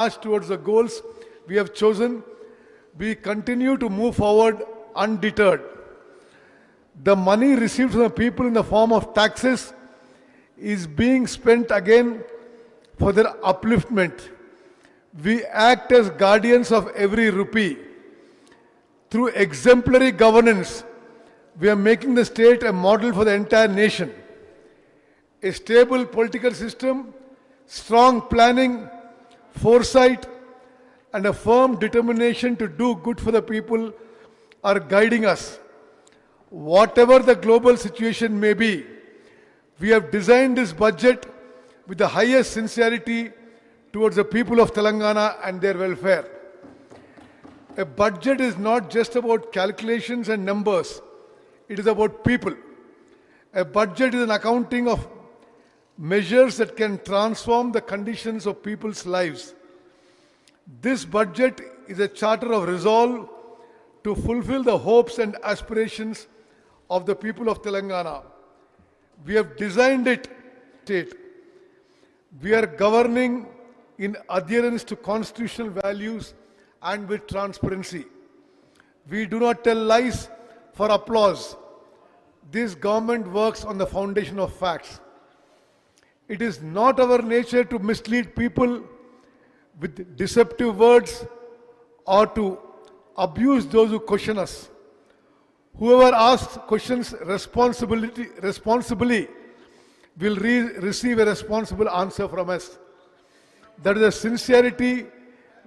march towards the goals we have chosen, we continue to move forward undeterred. The money received from the people in the form of taxes is being spent again for their upliftment. We act as guardians of every rupee. Through exemplary governance, we are making the state a model for the entire nation. A stable political system, strong planning, foresight, and a firm determination to do good for the people are guiding us. Whatever the global situation may be, we have designed this budget with the highest sincerity towards the people of Telangana and their welfare. A budget is not just about calculations and numbers. It is about people. A budget is an accounting of measures that can transform the conditions of people's lives. This budget is a charter of resolve to fulfill the hopes and aspirations of the people of Telangana. We have designed it state. We are governing in adherence to constitutional values and with transparency. We do not tell lies for applause. This government works on the foundation of facts. It is not our nature to mislead people with deceptive words or to abuse those who question us. Whoever asks questions responsibly will receive a responsible answer from us. That is the sincerity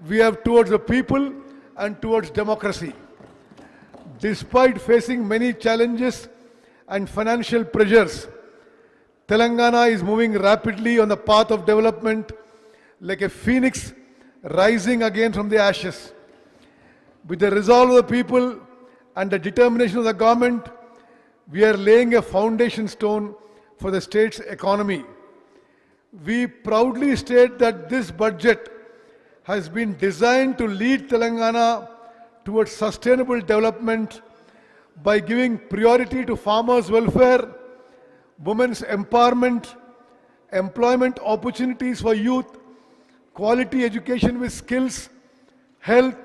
we have towards the people and towards democracy. Despite facing many challenges and financial pressures, Telangana is moving rapidly on the path of development like a phoenix rising again from the ashes. With the resolve of the people and the determination of the government, we are laying a foundation stone for the state's economy. We proudly state that this budget has been designed to lead Telangana towards sustainable development by giving priority to farmers' welfare, women's empowerment, employment opportunities for youth, quality education with skills, health,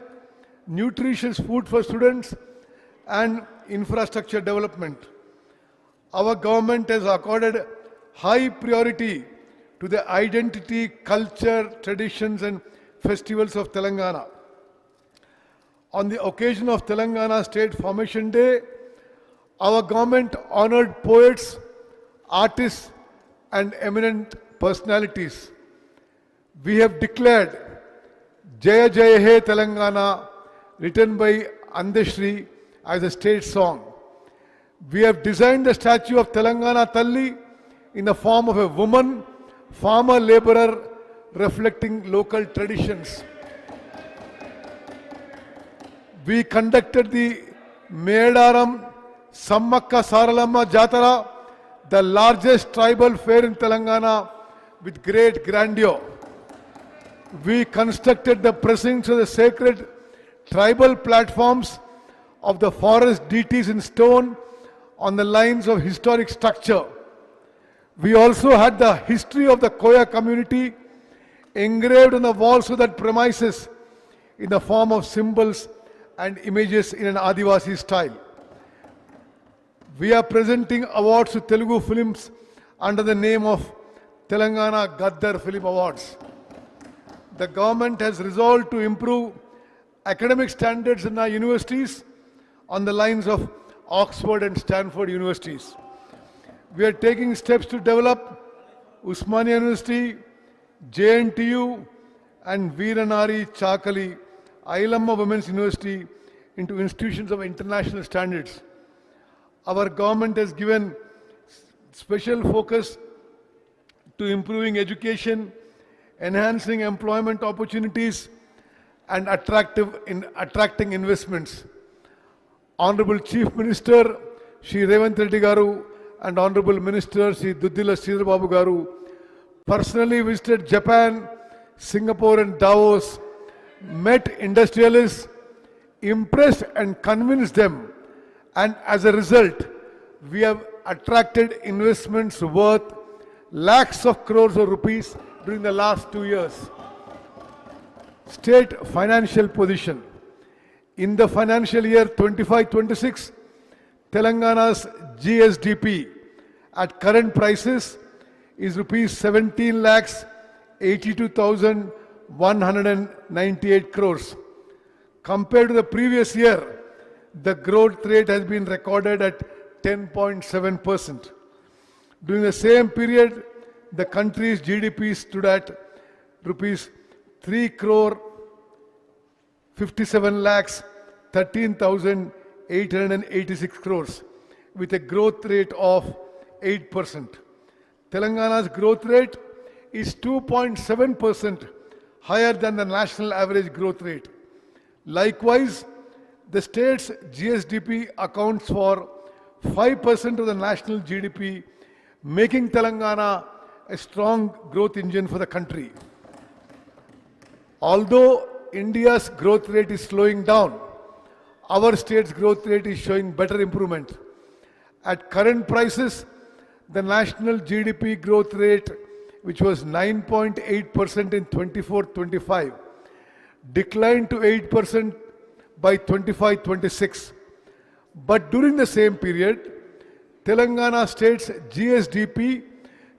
nutritious food for students, and infrastructure development. Our government has accorded high priority to the identity, culture, traditions, and festivals of Telangana. On the occasion of Telangana State Formation Day, our government honored poets, artists, and eminent personalities. We have declared Jaya Jaya He Telangana, written by Andeshri, as a state song. We have designed the statue of Telangana Talli in the form of a woman, farmer laborer, reflecting local traditions. We conducted the Medaram Sammakka Saralamma Jatara, the largest tribal fair in Telangana, with great grandeur. We constructed the precincts of the sacred tribal platforms of the forest deities in stone on the lines of historic structure. We also had the history of the Koya community engraved on the walls of that premises in the form of symbols and images in an Adivasi style. We are presenting awards to Telugu films under the name of Telangana Gaddar Film Awards. The government has resolved to improve academic standards in our universities on the lines of Oxford and Stanford universities. We are taking steps to develop Usmania University, JNTU, and Veeranari Chakali, Ailamma Women's University into institutions of international standards. Our government has given special focus to improving education, enhancing employment opportunities, and attracting investments. Honorable Chief Minister Shri Revanth Reddy Garu and Honorable Minister Shri Duddila Sridhar Babu Garu personally visited Japan, Singapore and Davos, met industrialists, impressed and convinced them, and as a result, we have attracted investments worth lakhs of crores of rupees during the last 2 years. State financial position. In the financial year 25-26, Telangana's GSDP at current prices is rupees 17 lakhs 82,198 crores. Compared to the previous year, the growth rate has been recorded at 10.7%. During the same period, the country's GDP stood at rupees 3 crore 57 lakhs 13,886 crores with a growth rate of 8%. Telangana's growth rate is 2.7% higher than the national average growth rate. Likewise, the state's GSDP accounts for 5% of the national GDP, making Telangana a strong growth engine for the country. Although India's growth rate is slowing down, our state's growth rate is showing better improvement. At current prices, the national GDP growth rate, which was 9.8% in 24-25, declined to 8% by 25-26. But during the same period, Telangana state's GSDP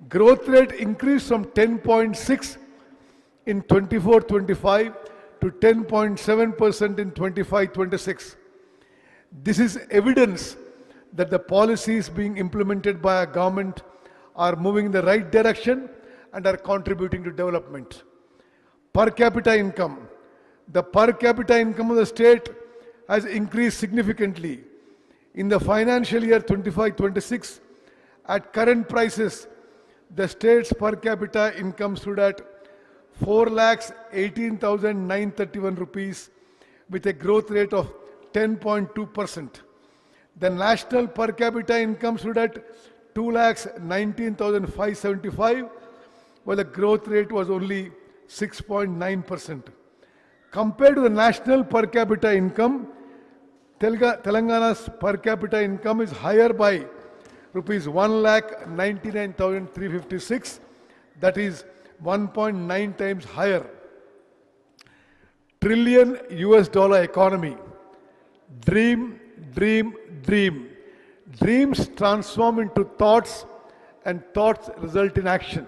growth rate increased from 10.6 in 24-25 to 10.7% in 25-26. This is evidence that the policies being implemented by our government are moving in the right direction and are contributing to development. Per capita income. The per capita income of the state has increased significantly. In the financial year 25-26, at current prices, the state's per capita income stood at 4,18,931 rupees with a growth rate of 10.2%. The national per capita income stood at 2,19,575, while the growth rate was only 6.9%. Compared to the national per capita income, Telangana's per capita income is higher by rupees 1,99,356, that is 1.9 times higher. Trillion US dollar economy. Dream, dream, dream. Dreams transform into thoughts and thoughts result in action.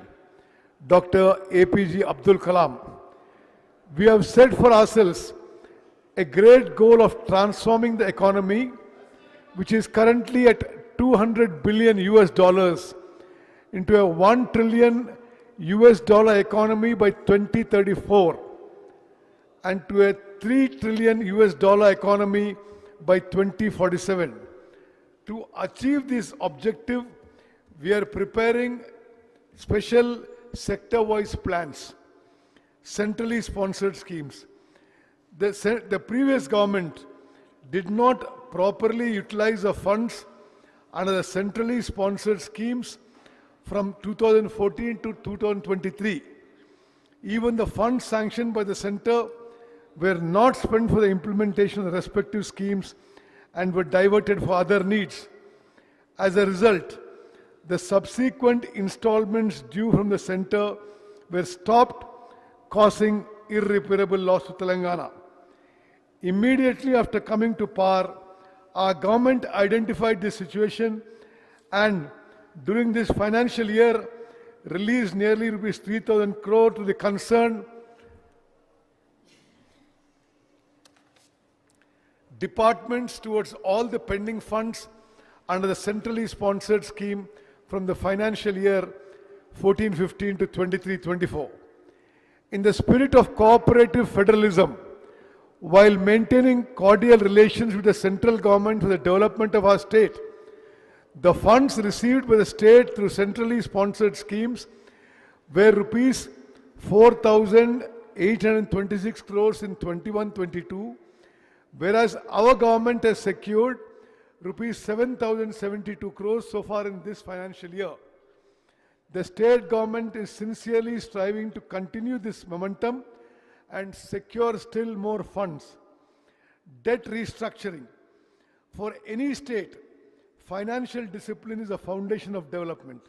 Dr. APJ Abdul Kalam. We have set for ourselves a great goal of transforming the economy, which is currently at 200 billion US dollars, into a 1 trillion US dollar economy by 2034 and to a 3 trillion US dollar economy by 2047. To achieve this objective, we are preparing special sector-wise plans, centrally sponsored schemes. The previous government did not properly utilize the funds under the centrally sponsored schemes from 2014 to 2023. Even the funds sanctioned by the center were not spent for the implementation of the respective schemes and were diverted for other needs. As a result, the subsequent installments due from the center were stopped, causing irreparable loss to Telangana. Immediately after coming to power, our government identified this situation and during this financial year released nearly rupees 3,000 crore to the concerned departments towards all the pending funds under the centrally sponsored scheme from the financial year 14-15 to 23-24. In the spirit of cooperative federalism, while maintaining cordial relations with the central government for the development of our state, the funds received by the state through centrally sponsored schemes were rupees 4,826 crores in 21-22, whereas our government has secured rupees 7,072 crores so far in this financial year. The state government is sincerely striving to continue this momentum and secure still more funds. Debt restructuring. For any state, financial discipline is a foundation of development.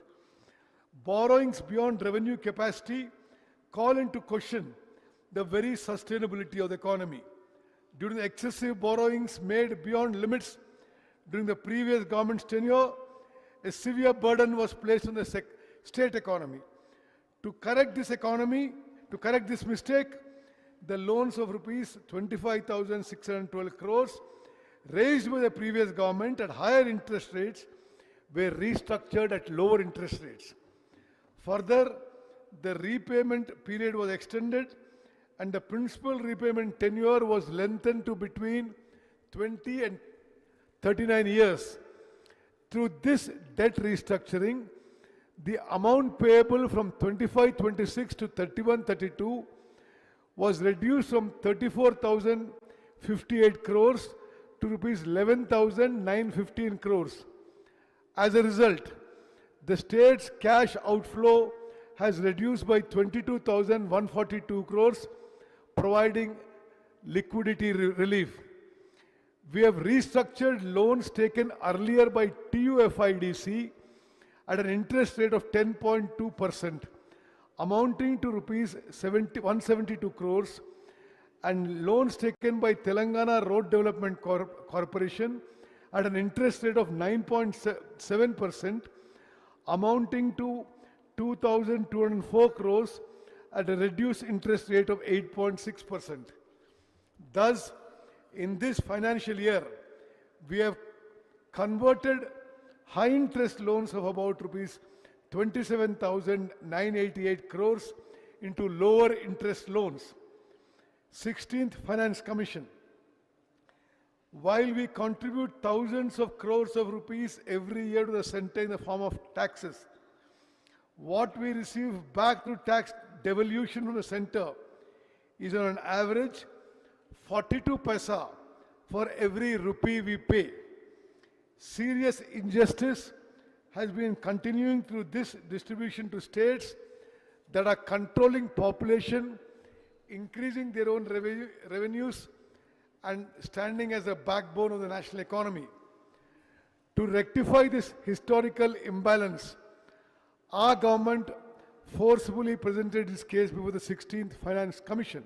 Borrowings beyond revenue capacity call into question the very sustainability of the economy. Due to the excessive borrowings made beyond limits during the previous government's tenure, a severe burden was placed on the state economy. To correct this mistake, the loans of rupees 25,612 crores raised by the previous government at higher interest rates were restructured at lower interest rates. Further, the repayment period was extended and the principal repayment tenure was lengthened to between 20 and 39 years. Through this debt restructuring, the amount payable from 25-26 to 31-32 was reduced from 34,058 crores to rupees 11,915 crores. As a result, the state's cash outflow has reduced by 22,142 crores, providing liquidity relief. We have restructured loans taken earlier by TUFIDC at an interest rate of 10.2%, amounting to rupees 172 crores, and loans taken by Telangana Road Development Corporation at an interest rate of 9.7%, amounting to 2,204 crores at a reduced interest rate of 8.6%. Thus, in this financial year, we have converted high interest loans of about rupees 27,988 crores into lower interest loans. 16th Finance Commission. While we contribute thousands of crores of rupees every year to the center in the form of taxes, what we receive back through tax devolution from the center is on an average 42 paisa for every rupee we pay. Serious injustice has been continuing through this distribution to states that are controlling population, increasing their own revenues, and standing as a backbone of the national economy. To rectify this historical imbalance, our government forcefully presented this case before the 16th Finance Commission.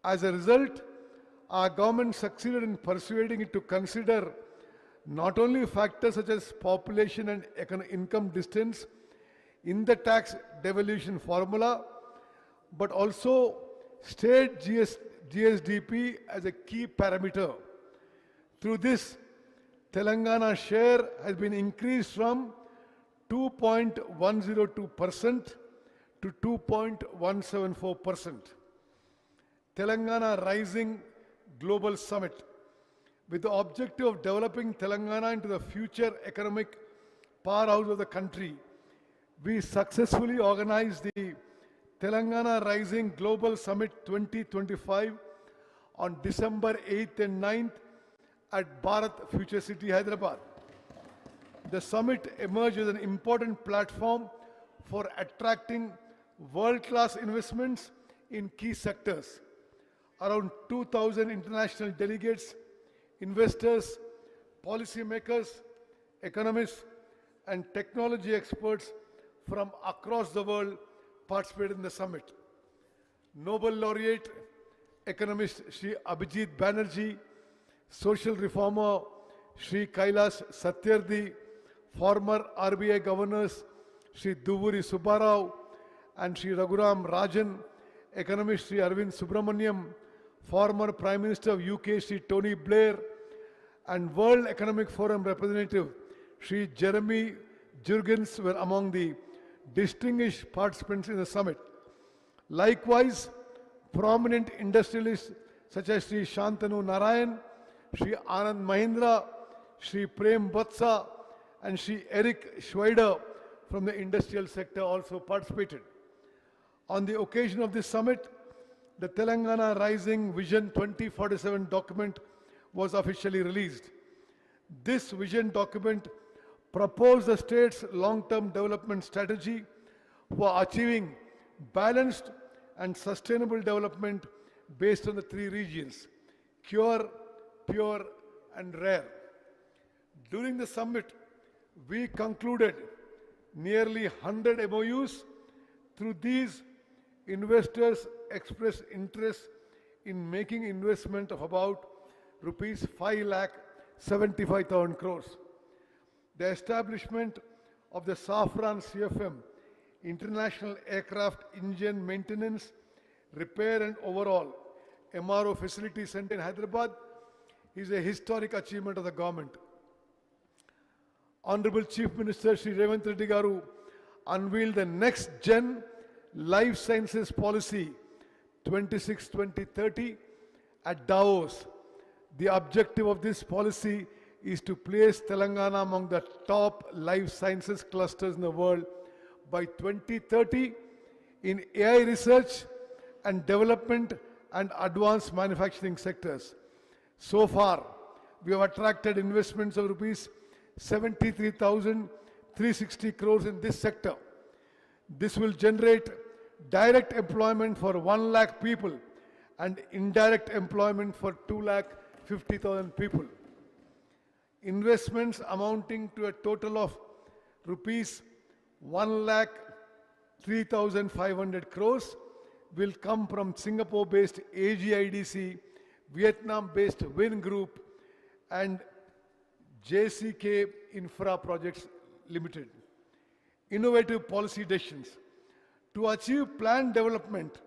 As a result, our government succeeded in persuading it to consider not only factors such as population and income distance in the tax devolution formula, but also state GSDP as a key parameter. Through this, Telangana's share has been increased from 2.102% to 2.174%. Telangana Rising Global Summit. With the objective of developing Telangana into the future economic powerhouse of the country, we successfully organized the Telangana Rising Global Summit 2025 on December 8th and 9th at Bharat Future City, Hyderabad. The summit emerged as an important platform for attracting world-class investments in key sectors. Around 2,000 international delegates, investors, policymakers, economists, and technology experts from across the world participated in the summit. Nobel laureate, economist Sri Abhijit Banerjee, social reformer Sri Kailash Satyarthi, former RBI governors Sri Duvuri Subbarao and Sri Raghuram Rajan, economist Sri Arvind Subramaniam, former Prime Minister of UK Sri Tony Blair, and World Economic Forum representative Sri Jeremy Jurgens were among the distinguished participants in the summit. Likewise, prominent industrialists such as Sri Shantanu Narayan, Sri Anand Mahindra, Sri Prem Vatsa, and Sri Eric Schweider from the industrial sector also participated. On the occasion of this summit, the Telangana Rising Vision 2047 document was officially released. This vision document proposed the state's long-term development strategy for achieving balanced and sustainable development based on the three regions: cure, pure, and rare. During the summit, we concluded nearly 100 MOUs. Through these, investors expressed interest in making investment of about rupees 5,75,000 crores. The establishment of the Safran CFM, International Aircraft Engine Maintenance, Repair and Overall MRO Facility Center in Hyderabad is a historic achievement of the government. Honorable Chief Minister Shri Revanth Reddy Garu unveiled the next gen life sciences policy 26-2030 at Davos. The objective of this policy is to place Telangana among the top life sciences clusters in the world by 2030 in AI research and development and advanced manufacturing sectors. So far, we have attracted investments of rupees 73,360 crores in this sector. This will generate direct employment for 1 lakh people and indirect employment for 2,50,000 people. Investments amounting to a total of rupees 1,03,500 crores will come from Singapore-based AGIDC, Vietnam-based Win Group, and JCK Infra Projects Limited. Innovative policy decisions. To achieve planned development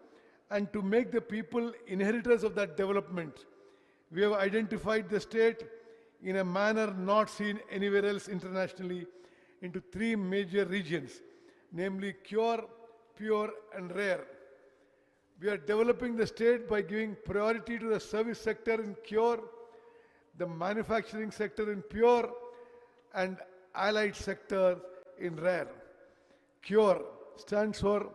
and to make the people inheritors of that development, we have identified the state in a manner not seen anywhere else internationally into 3 major regions, namely Cure, Pure and Rare. We are developing the state by giving priority to the service sector in Cure, the manufacturing sector in Pure, and allied sector in Rare. Cure stands for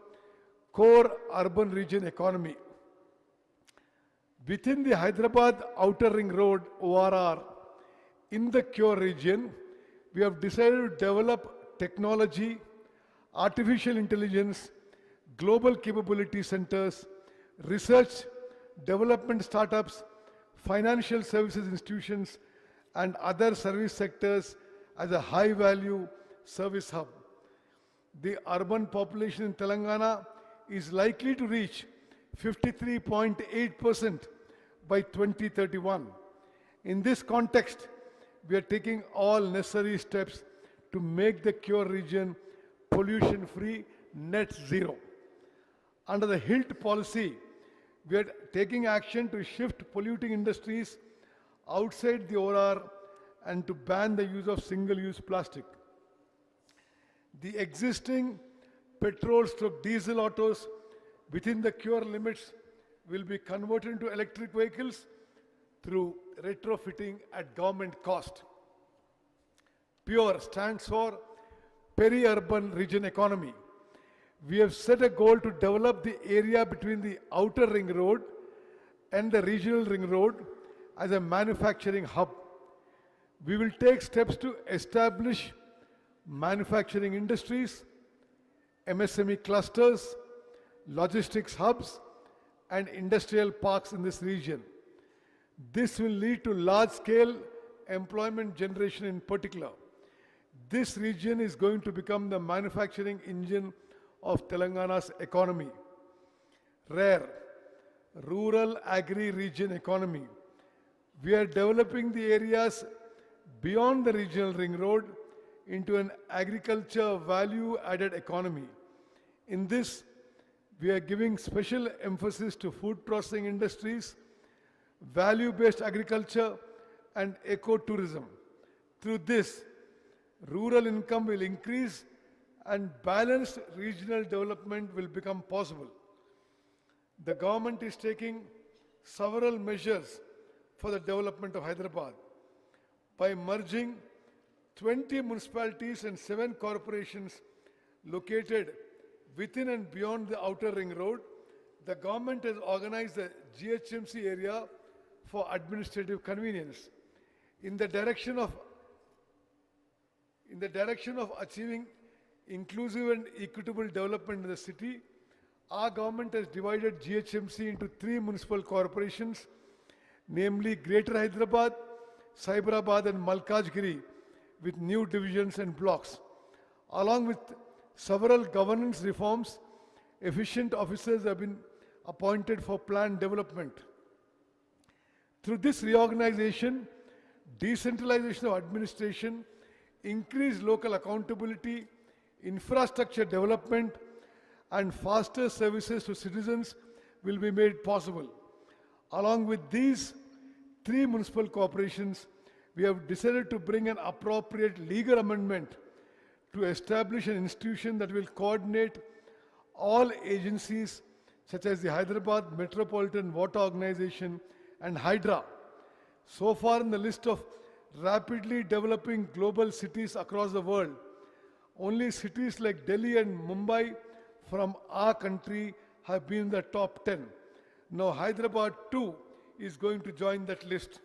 Core Urban Region Economy. Within the Hyderabad Outer Ring Road ORR, in the Cure region, we have decided to develop technology, artificial intelligence, global capability centers, research, development startups, financial services institutions, and other service sectors as a high-value service hub. The urban population in Telangana is likely to reach 53.8% by 2031. In this context, we are taking all necessary steps to make the Cure region pollution-free, net zero. Under the HILT policy, we are taking action to shift polluting industries outside the ORR and to ban the use of single-use plastic. The existing petrol/diesel autos within the Cure limits will be converted into electric vehicles through retrofitting at government cost. PURE stands for Peri-Urban Region Economy. We have set a goal to develop the area between the outer ring road and the regional ring road as a manufacturing hub. We will take steps to establish manufacturing industries, MSME clusters, logistics hubs, and industrial parks in this region. This will lead to large-scale employment generation in particular. This region is going to become the manufacturing engine of Telangana's economy. RARE, Rural Agri-Region Economy. We are developing the areas beyond the regional ring road into an agriculture value-added economy. In this, we are giving special emphasis to food processing industries, value-based agriculture, and ecotourism. Through this, rural income will increase and balanced regional development will become possible. The government is taking several measures for the development of Hyderabad. By merging 20 municipalities and 7 corporations located within and beyond the outer ring road, the government has organized the GHMC area for administrative convenience. In the direction of achieving inclusive and equitable development in the city, our government has divided GHMC into 3 municipal corporations, namely Greater Hyderabad, Cyberabad and Malkajgiri, with new divisions and blocks. Along with several governance reforms, efficient officers have been appointed for planned development. Through this reorganization, decentralization of administration, increased local accountability, infrastructure development, and faster services to citizens will be made possible. Along with these three municipal corporations, we have decided to bring an appropriate legal amendment to establish an institution that will coordinate all agencies such as the Hyderabad Metropolitan Water Organization and Hydra. So far in the list of rapidly developing global cities across the world, only cities like Delhi and Mumbai from our country have been in the top 10. Now Hyderabad too is going to join that list.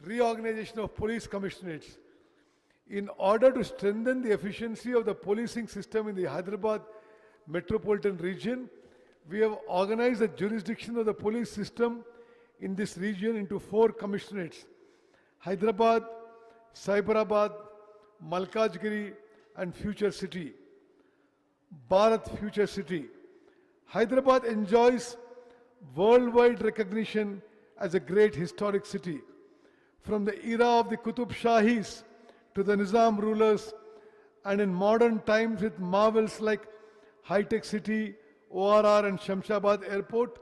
Reorganization of police commissionerates. In order to strengthen the efficiency of the policing system in the Hyderabad metropolitan region, we have organized the jurisdiction of the police system in this region into 4 commissionerates: Hyderabad, Cyberabad, Malkajgiri, and Future City. Bharat Future City. Hyderabad enjoys worldwide recognition as a great historic city. From the era of the Qutub Shahis to the Nizam rulers, and in modern times with marvels like high-tech city, ORR and Shamshabad Airport,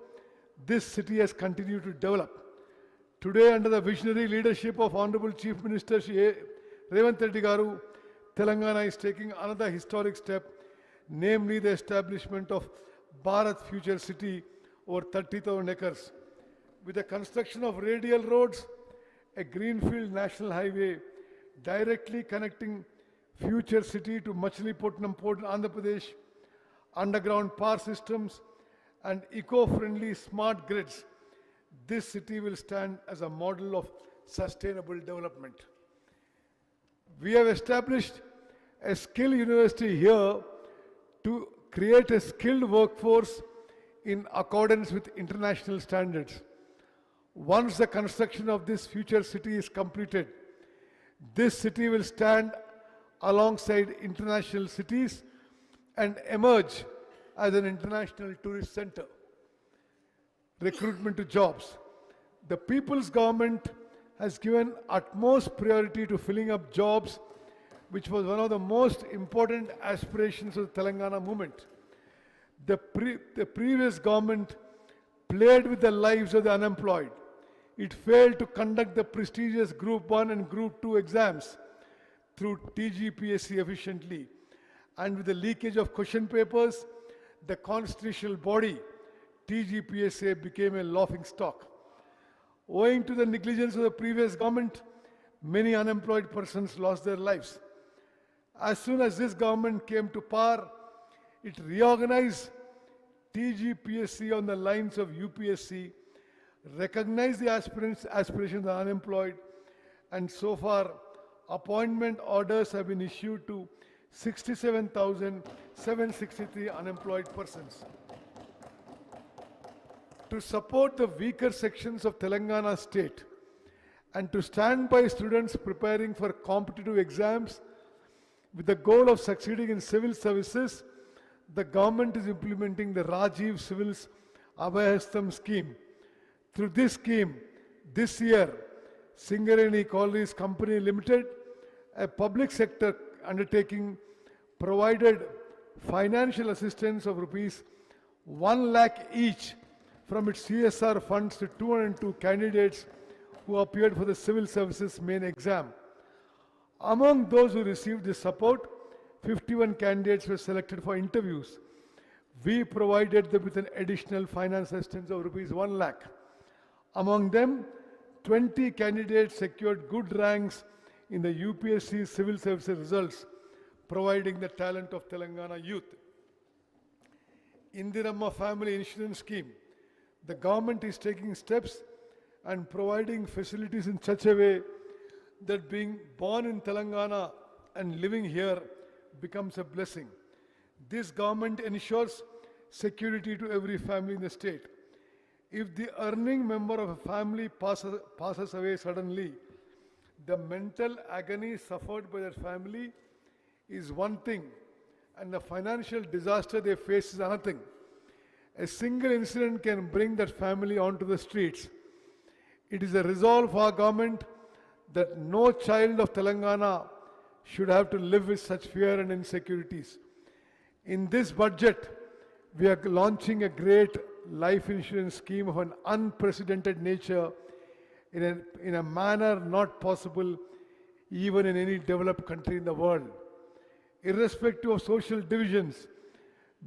this city has continued to develop. Today, under the visionary leadership of Honorable Chief Minister Shri Revanth Reddy Garu, Telangana is taking another historic step, namely the establishment of Bharat Future City over 30,000 acres. With the construction of radial roads, a greenfield national highway directly connecting Future City to Machilipatnam Port in Andhra Pradesh, underground power systems, and eco-friendly smart grids, this city will stand as a model of sustainable development. We have established a skill university here to create a skilled workforce in accordance with international standards. Once the construction of this future city is completed, this city will stand alongside international cities and emerge as an international tourist center. Recruitment to jobs. The people's government has given utmost priority to filling up jobs, which was one of the most important aspirations of the Telangana movement. The previous government played with the lives of the unemployed. It failed to conduct the prestigious Group 1 and Group 2 exams through TGPSC efficiently. And with the leakage of question papers, the constitutional body, TGPSA, became a laughing stock. Owing to the negligence of the previous government, many unemployed persons lost their lives. As soon as this government came to power, it reorganized TGPSC on the lines of UPSC, recognized the aspirations of the unemployed, and so far appointment orders have been issued to 67,763 unemployed persons. To support the weaker sections of Telangana state and to stand by students preparing for competitive exams with the goal of succeeding in civil services, the government is implementing the Rajiv Civils Abhayastam scheme. Through this scheme, this year, Singareni Collieries Company Limited, a public sector undertaking, provided financial assistance of rupees 1 lakh each from its CSR funds to 202 candidates who appeared for the civil services main exam. Among those who received this support, 51 candidates were selected for interviews. We provided them with an additional finance assistance of rupees 1 lakh. Among them, 20 candidates secured good ranks in the UPSC civil services results, providing the talent of Telangana youth. Indiramma Family Insurance Scheme. The government is taking steps and providing facilities in such a way that being born in Telangana and living here becomes a blessing. This government ensures security to every family in the state. If the earning member of a family passes away suddenly, the mental agony suffered by that family is one thing, and the financial disaster they face is another thing. A single incident can bring that family onto the streets. It is a resolve for our government that no child of Telangana should have to live with such fear and insecurities. In this budget, we are launching a great life insurance scheme of an unprecedented nature in a manner not possible even in any developed country in the world. Irrespective of social divisions,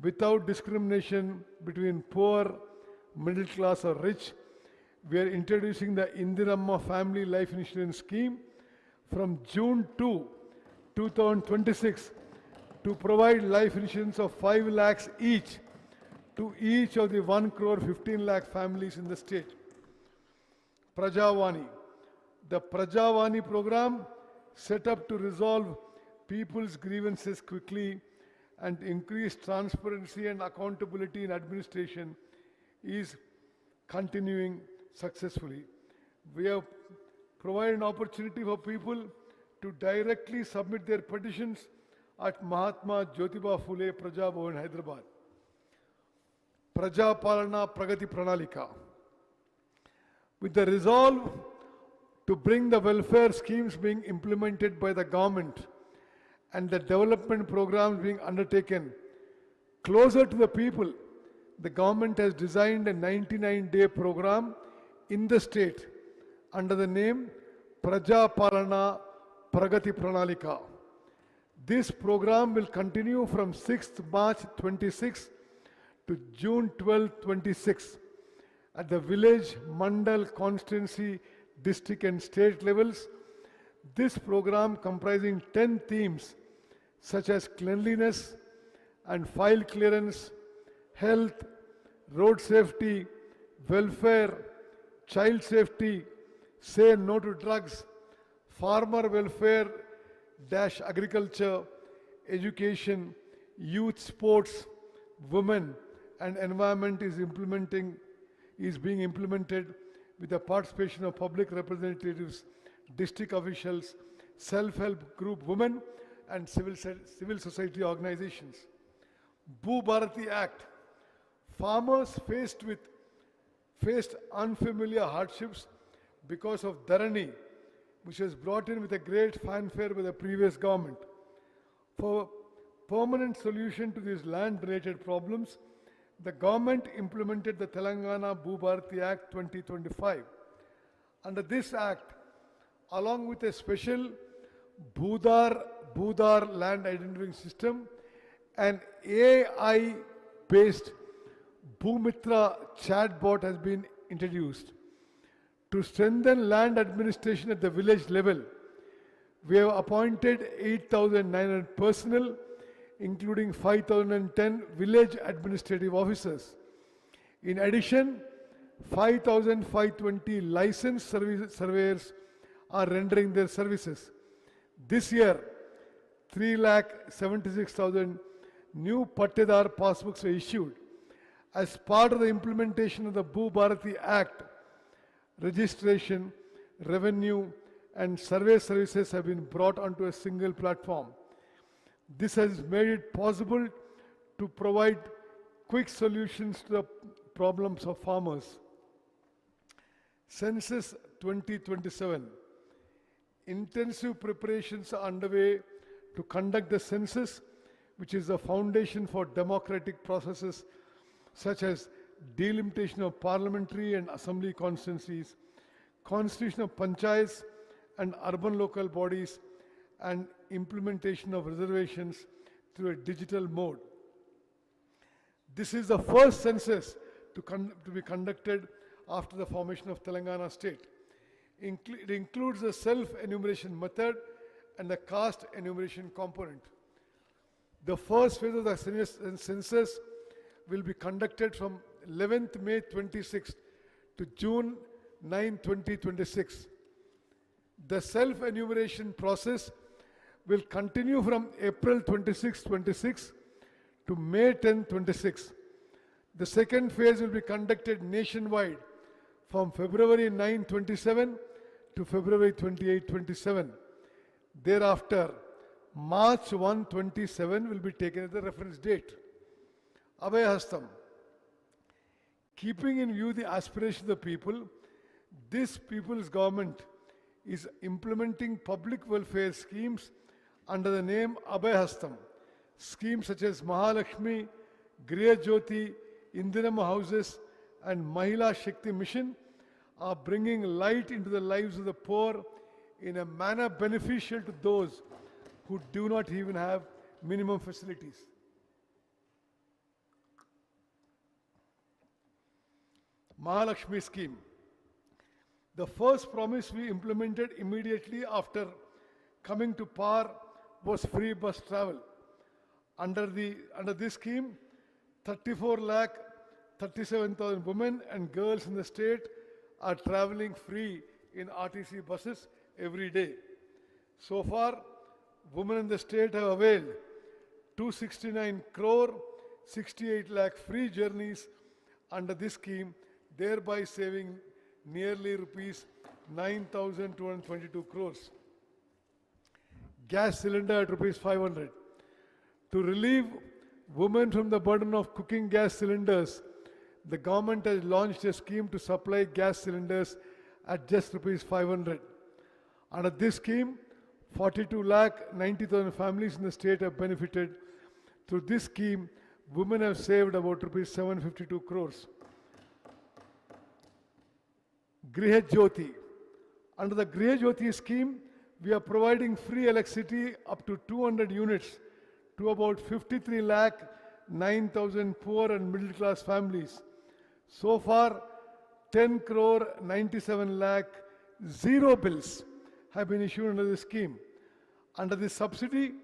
without discrimination between poor, middle class or rich, we are introducing the Indiramma Family Life Insurance Scheme from June 2, 2026 to provide life insurance of 5 lakhs each to each of the 1 crore 15 lakh families in the state. Prajavani. The Prajavani program set up to resolve people's grievances quickly and increase transparency and accountability in administration is continuing successfully. We have provided an opportunity for people to directly submit their petitions at Mahatma Jyotiba Phule Praja Bhavan, Hyderabad. Praja Palana Pragati Pranalika. With the resolve to bring the welfare schemes being implemented by the government and the development programs being undertaken closer to the people, the government has designed a 99-day program in the state under the name Praja Palana Pragati Pranalika. This program will continue from 6th March 26 to June 12, 26 at the village, mandal, constituency, district and state levels. This program comprising 10 themes such as cleanliness and file clearance, health, road safety, welfare, child safety, say no to drugs, farmer welfare dash agriculture, education, youth sports, women and environment is being implemented with the participation of public representatives, district officials, self-help group women and civil society organizations. Bhu Bharati Act. Farmers faced unfamiliar hardships because of Dharani, which was brought in with a great fanfare by the previous government. For permanent solution to these land-related problems, the government implemented the Telangana Bhu Bharati Act 2025. Under this act, along with a special Bhudar land identifying system, an AI-based Bhumitra chatbot has been introduced. To strengthen land administration at the village level, we have appointed 8,900 personnel, including 5,010 village administrative officers. In addition, 5,520 licensed surveyors are rendering their services. This year, 3,76,000 new Pattedar passbooks were issued. As part of the implementation of the Bhu Bharati Act, registration, revenue, and survey services have been brought onto a single platform. This has made it possible to provide quick solutions to the problems of farmers. Census 2027. Intensive preparations are underway to conduct the census, which is the foundation for democratic processes such as delimitation of parliamentary and assembly constituencies, constitution of panchayats and urban local bodies, and implementation of reservations through a digital mode. This is the first census to be conducted after the formation of Telangana state. It includes the self-enumeration method and the caste enumeration component. The first phase of the census will be conducted from 11th May 26 to June 9, 2026. The self-enumeration process will continue from April 26, 26 to May 10, 26. The second phase will be conducted nationwide from February 9, 27 to February 28, 27. Thereafter, March 1, 27 will be taken as the reference date. Abhayahastam. Keeping in view the aspirations of the people, this people's government is implementing public welfare schemes under the name Abhay Hastam. Schemes such as Mahalakshmi, Griha Jyoti, Indiramma Houses, and Mahila Shakti Mission are bringing light into the lives of the poor in a manner beneficial to those who do not even have minimum facilities. Mahalakshmi scheme. The first promise we implemented immediately after coming to power was free bus travel. Under this scheme, 34 lakh 37,000 women and girls in the state are traveling free in RTC buses every day. So far, women in the state have availed 269 crore 68 lakh free journeys under this scheme, thereby saving nearly rupees 9,222 crores. Gas cylinder at rupees 500. To relieve women from the burden of cooking gas cylinders, the government has launched a scheme to supply gas cylinders at just rupees 500. Under this scheme, 42 lakh 90,000 families in the state have benefited. Through this scheme, women have saved about rupees 752 crores. Griha Jyoti. Under the Griha Jyoti scheme, we are providing free electricity up to 200 units to about 53 lakh 9,000 poor and middle class families. So far, 10 crore 97 lakh zero bills have been issued under this scheme. Under this subsidy,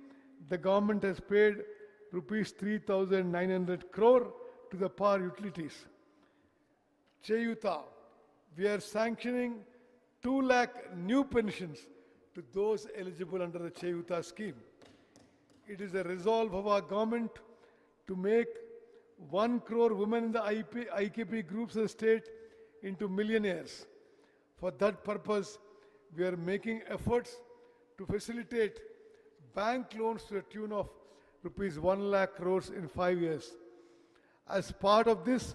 the government has paid rupees 3,900 crore to the power utilities. Cheyuta. We are sanctioning 2 lakh new pensions to those eligible under the Cheyuta scheme. It is a resolve of our government to make 1 crore women in the IKP groups of the state into millionaires. For that purpose, we are making efforts to facilitate bank loans to the tune of rupees 1 lakh crores in 5 years. As part of this,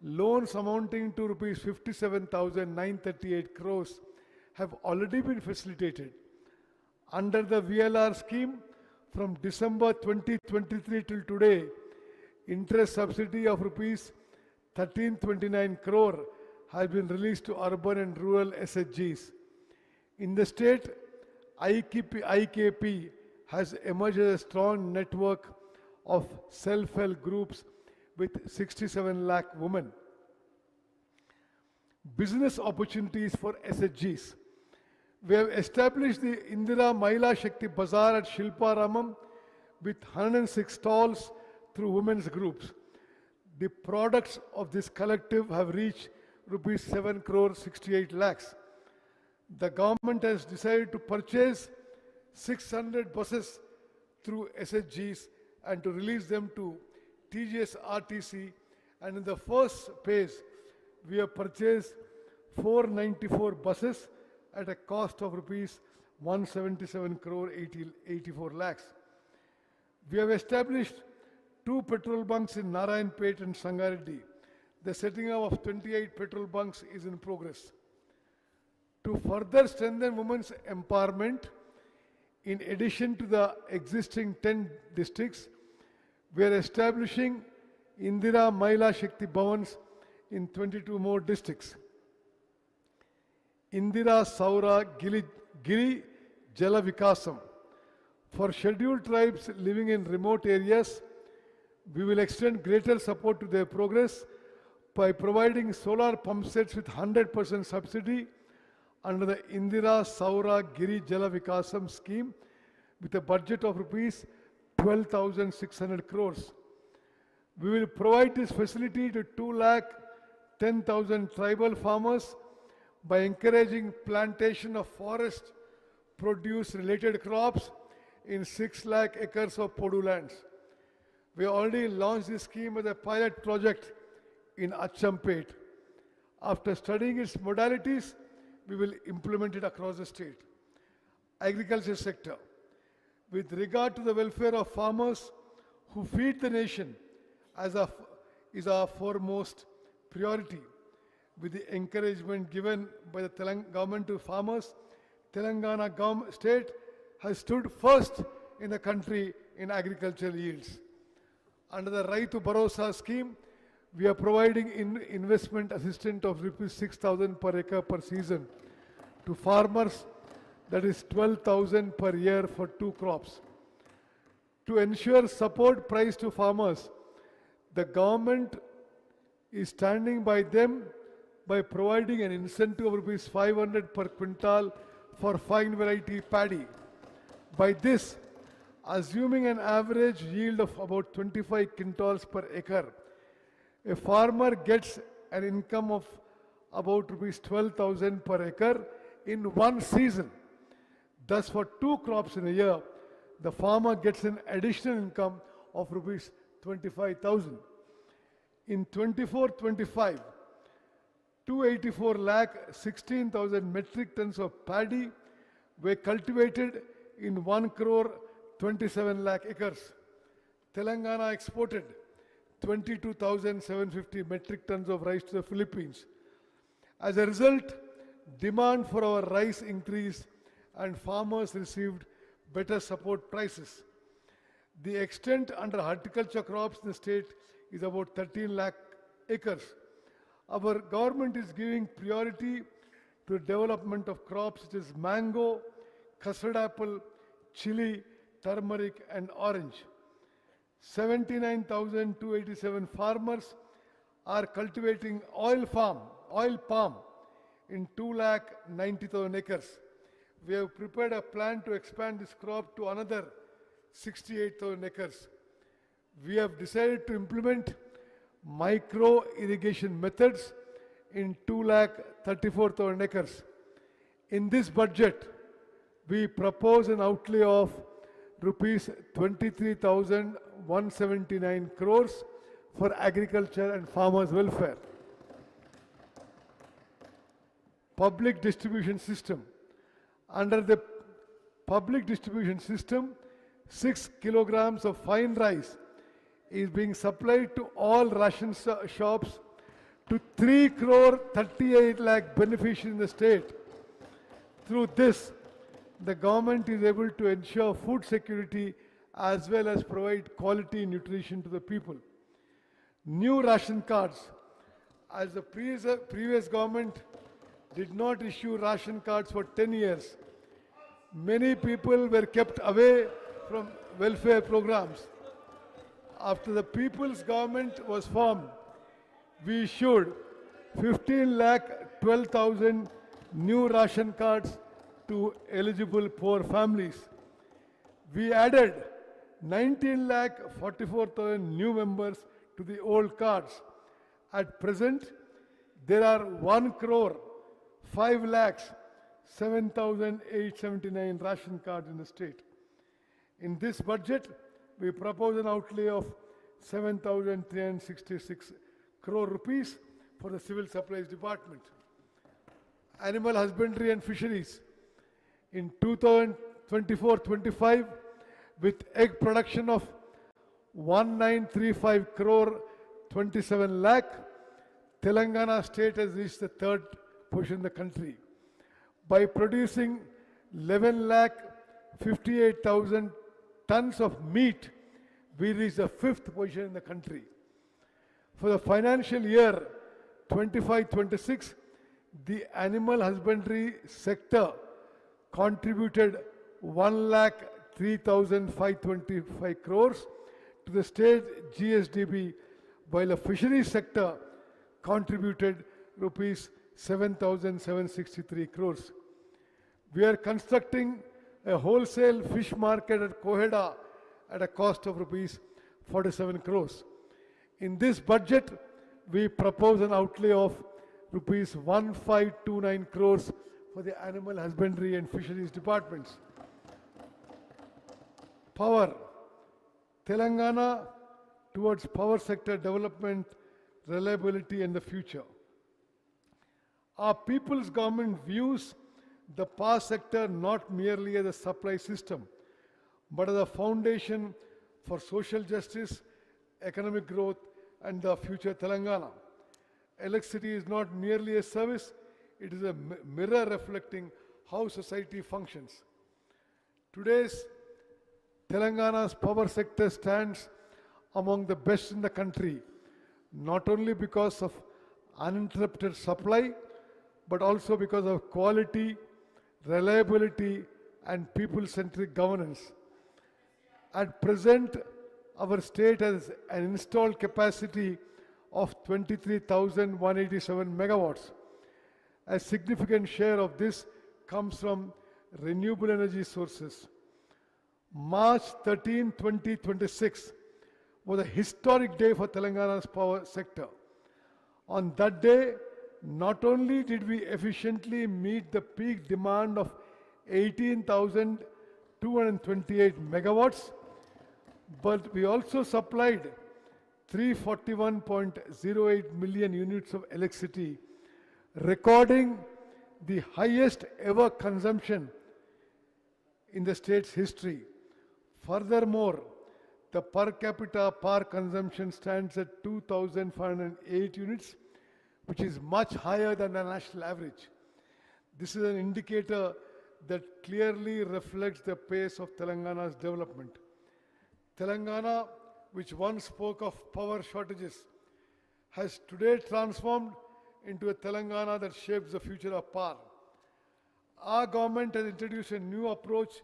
loans amounting to rupees 57,938 crores have already been facilitated. Under the VLR scheme, from December 2023 till today, interest subsidy of rupees 1329 crore has been released to urban and rural SHGs. In the state, IKP has emerged as a strong network of self-help groups with 67 lakh women. Business opportunities for SHGs. We have established the Indira Mahila Shakti Bazaar at Shilparamam with 106 stalls through women's groups. The products of this collective have reached rupees 7 crore 68 lakhs. The government has decided to purchase 600 buses through SHGs and to release them to TGS RTC, and in the first phase, we have purchased 494 buses at a cost of rupees 177 crore 84 lakhs. We have established 2 petrol bunks in Narayanpet and Sangareddy. The setting up of 28 petrol bunks is in progress. To further strengthen women's empowerment, in addition to the existing 10 districts, we are establishing Indira Mahila Shakti Bhavans in 22 more districts. Indira Saura Giri Jala Vikasam. For scheduled tribes living in remote areas, we will extend greater support to their progress by providing solar pump sets with 100% subsidy under the Indira Saura Giri Jala Vikasam scheme with a budget of rupees 12,600 crores. We will provide this facility to 2,10,000 tribal farmers by encouraging plantation of forest produce related crops in 6 lakh acres of Podu lands. We already launched this scheme as a pilot project in Achampet. After studying its modalities, we will implement it across the state. Agriculture sector. With regard to the welfare of farmers who feed the nation is our foremost priority. With the encouragement given by the government to farmers, Telangana state has stood first in the country in agricultural yields. Under the Raitu Bharosa scheme, we are providing investment assistance of rupees 6,000 per acre per season to farmers, that is 12,000 per year for 2 crops. To ensure support price to farmers, the government is standing by them by providing an incentive of rupees 500 per quintal for fine variety paddy. By this, assuming an average yield of about 25 quintals per acre, a farmer gets an income of about rupees 12,000 per acre in one season. Thus, for 2 crops in a year, the farmer gets an additional income of rupees 25,000. In 24-25, 284 lakh 16,000 metric tons of paddy were cultivated in 1 crore 27 lakh acres. Telangana exported 22,750 metric tons of rice to the Philippines. As a result, demand for our rice increased and farmers received better support prices. The extent under horticulture crops in the state is about 13 lakh acres. Our government is giving priority to the development of crops such as mango, custard apple, chili, turmeric and orange. 79,287 farmers are cultivating oil palm in 2,90,000 acres. We have prepared a plan to expand this crop to another 68,000 acres. We have decided to implement micro irrigation methods in 2,34,000 acres. In this budget, we propose an outlay of rupees 23,179 crores for agriculture and farmers' welfare. Public distribution system. Under the public distribution system, 6 kilograms of fine rice is being supplied to all ration shops to 3 crore 38 lakh beneficiaries in the state. Through this, the government is able to ensure food security as well as provide quality nutrition to the people. New ration cards. As the previous government did not issue ration cards for 10 years, many people were kept away from welfare programs. After the people's government was formed, we issued 15 lakh 12,000 new ration cards to eligible poor families. We added 19 lakh 44,000 new members to the old cards. At present, there are 1 crore 5 lakhs 7,879 ration cards in the state. In this budget, we propose an outlay of 7,366 crore rupees for the Civil Supplies Department. Animal husbandry and fisheries. In 2024-25, with egg production of 1935 crore 27 lakh, Telangana state has reached the 3rd position in the country. By producing 11 lakh 58,000 tons of meat, we reached the 5th position in the country. For the financial year 25-26, the animal husbandry sector contributed 1,03,525 crores to the state GSDP, while the fisheries sector contributed rupees 7,763 crores. We are constructing a wholesale fish market at Koheda at a cost of rupees 47 crores. In this budget, we propose an outlay of rupees 1529 crores for the animal husbandry and fisheries departments. Power. Telangana towards power sector development, reliability and the future. Our people's government views the power sector not merely as a supply system, but as a foundation for social justice, economic growth and the future Telangana. Electricity is not merely a service, it is a mirror reflecting how society functions. Today's Telangana's power sector stands among the best in the country, not only because of uninterrupted supply, but also because of quality, reliability, and people-centric governance. At present, our state has an installed capacity of 23,187 megawatts. A significant share of this comes from renewable energy sources. March 13, 2026 was a historic day for Telangana's power sector. On that day, not only did we efficiently meet the peak demand of 18,228 megawatts, but we also supplied 341.08 million units of electricity, recording the highest ever consumption in the state's history. Furthermore, the per capita power consumption stands at 2,508 units, which is much higher than the national average. This is an indicator that clearly reflects the pace of Telangana's development. Telangana, which once spoke of power shortages, has today transformed into a Telangana that shapes the future of power. Our government has introduced a new approach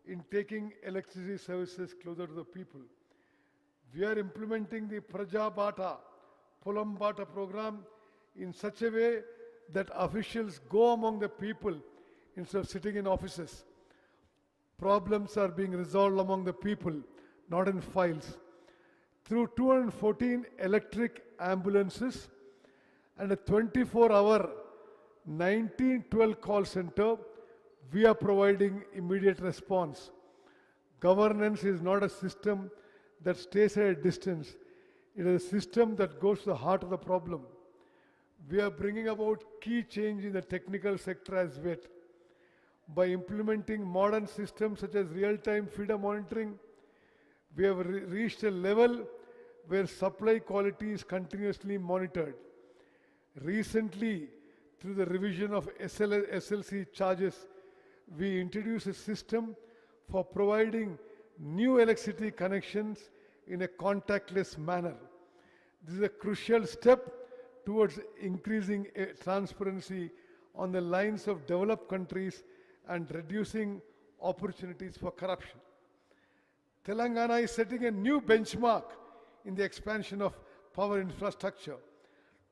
in taking electricity services closer to the people. We are implementing the Praja Bata, Polam Bata program in such a way that officials go among the people instead of sitting in offices. Problems are being resolved among the people, not in files. Through 214 electric ambulances and a 24-hour 1912 call center, we are providing immediate response. Governance is not a system that stays at a distance. It is a system that goes to the heart of the problem. We are bringing about key change in the technical sector as well. By implementing modern systems such as real-time feeder monitoring, we have reached a level where supply quality is continuously monitored. Recently, through the revision of SLC charges, we introduced a system for providing new electricity connections in a contactless manner. This is a crucial step towards increasing transparency on the lines of developed countries and reducing opportunities for corruption. Telangana is setting a new benchmark in the expansion of power infrastructure.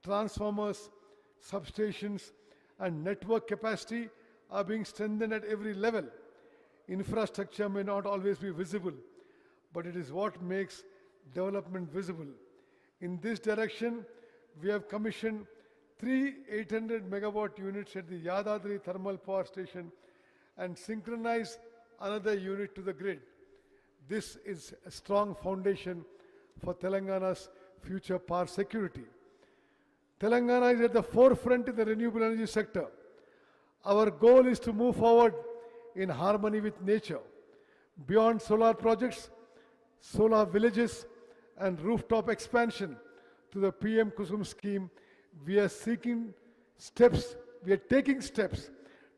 Transformers, substations, and network capacity are being strengthened at every level. Infrastructure may not always be visible, but it is what makes development visible. In this direction, we have commissioned 3 800 megawatt units at the Yadadri thermal power station and synchronized another unit to the grid. This is a strong foundation for Telangana's future power security. Telangana is at the forefront in the renewable energy sector. Our goal is to move forward in harmony with nature. Beyond solar projects, solar villages, and rooftop expansion to the PM Kusum scheme, we are taking steps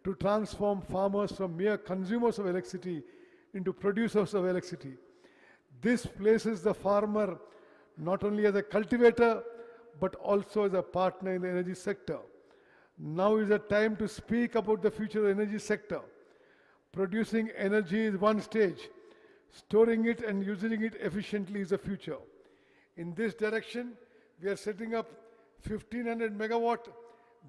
to transform farmers from mere consumers of electricity into producers of electricity. This places the farmer not only as a cultivator, but also as a partner in the energy sector. Now is the time to speak about the future of the energy sector. Producing energy is one stage. Storing it and using it efficiently is the future. In this direction, we are setting up 1500 megawatt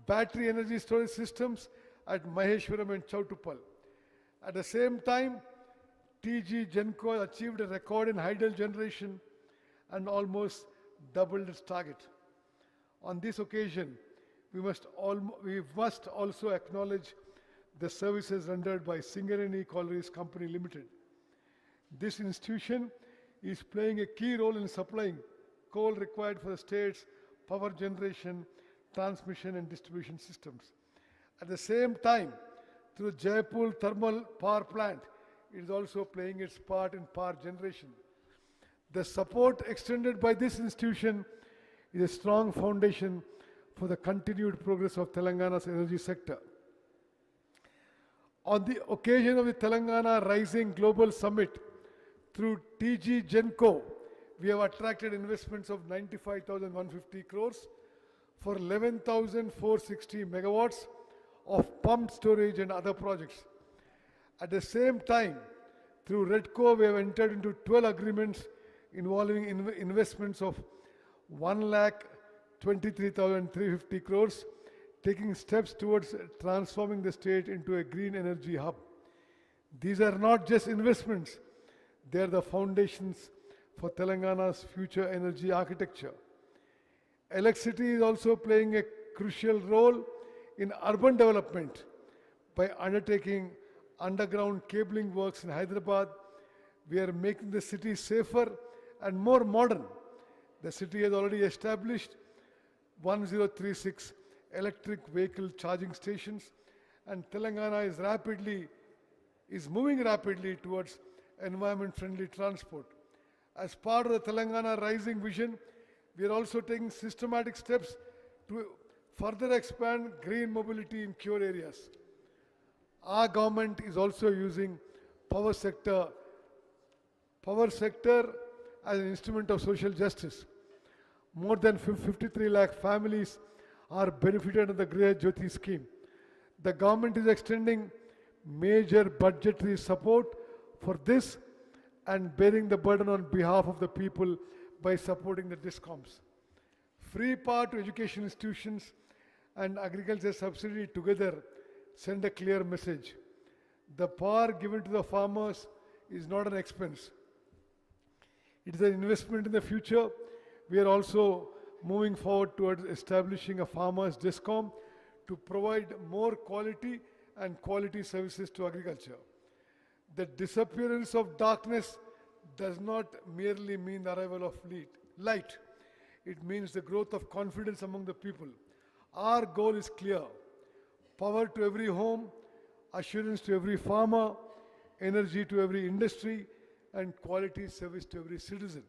battery energy storage systems at Maheshwaram and Chautupal. At the same time, TG Genco achieved a record in hydel generation and almost doubled its target. On this occasion, we must also acknowledge the services rendered by Singareni Collieries Company Limited. This institution is playing a key role in supplying coal required for the state's power generation, transmission and distribution systems. At the same time, through Jaipur Thermal Power Plant, it is also playing its part in power generation. The support extended by this institution is a strong foundation for the continued progress of Telangana's energy sector. On the occasion of the Telangana Rising Global Summit, through TG Genco, we have attracted investments of 95,150 crores for 11,460 megawatts of pumped storage and other projects. At the same time, through REDCO, we have entered into 12 agreements involving investments of 1,23,350 crores, taking steps towards transforming the state into a green energy hub. These are not just investments, they are the foundations for Telangana's future energy architecture. Electricity is also playing a crucial role in urban development by undertaking underground cabling works in Hyderabad. We are making the city safer and more modern. The city has already established 1036 electric vehicle charging stations, and Telangana is moving rapidly towards environment-friendly transport. As part of the Telangana Rising Vision, we are also taking systematic steps to further expand green mobility in core areas. Our government is also using power sector as an instrument of social justice. More than 53 lakh families are benefited under the Griha Jyoti scheme. The government is extending major budgetary support for this and bearing the burden on behalf of the people by supporting the discoms. Free power to education institutions and agriculture subsidy together send a clear message. The power given to the farmers is not an expense. It is an investment in the future. We are also moving forward towards establishing a farmers discom to provide more quality and quality services to agriculture. The disappearance of darkness does not merely mean the arrival of light. It means the growth of confidence among the people. Our goal is clear: power to every home, assurance to every farmer, energy to every industry, and quality service to every citizen.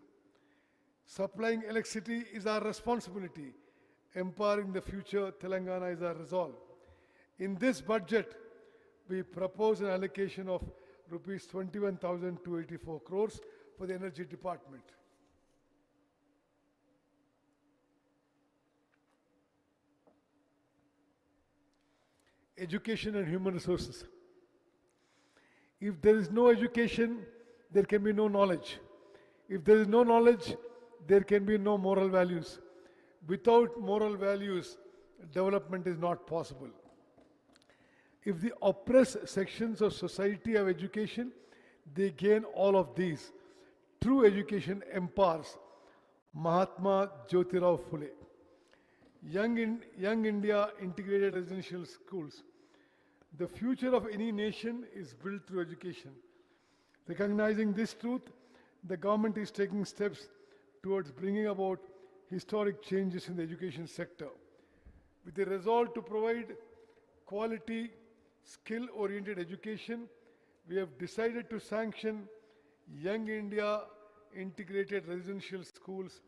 Supplying electricity is our responsibility. Empowering the future Telangana is our resolve. In this budget, we propose an allocation of rupees 21,284 crores for the energy department. Education and human resources. If there is no education, there can be no knowledge. If there is no knowledge, there can be no moral values. Without moral values, development is not possible. If the oppressed sections of society have education, they gain all of these. True education empowers. Mahatma Jyotirao Phule. Young India Integrated Residential Schools. The future of any nation is built through education. Recognizing this truth, the government is taking steps towards bringing about historic changes in the education sector. With the resolve to provide quality, skill-oriented education, we have decided to sanction Young India Integrated Residential Schools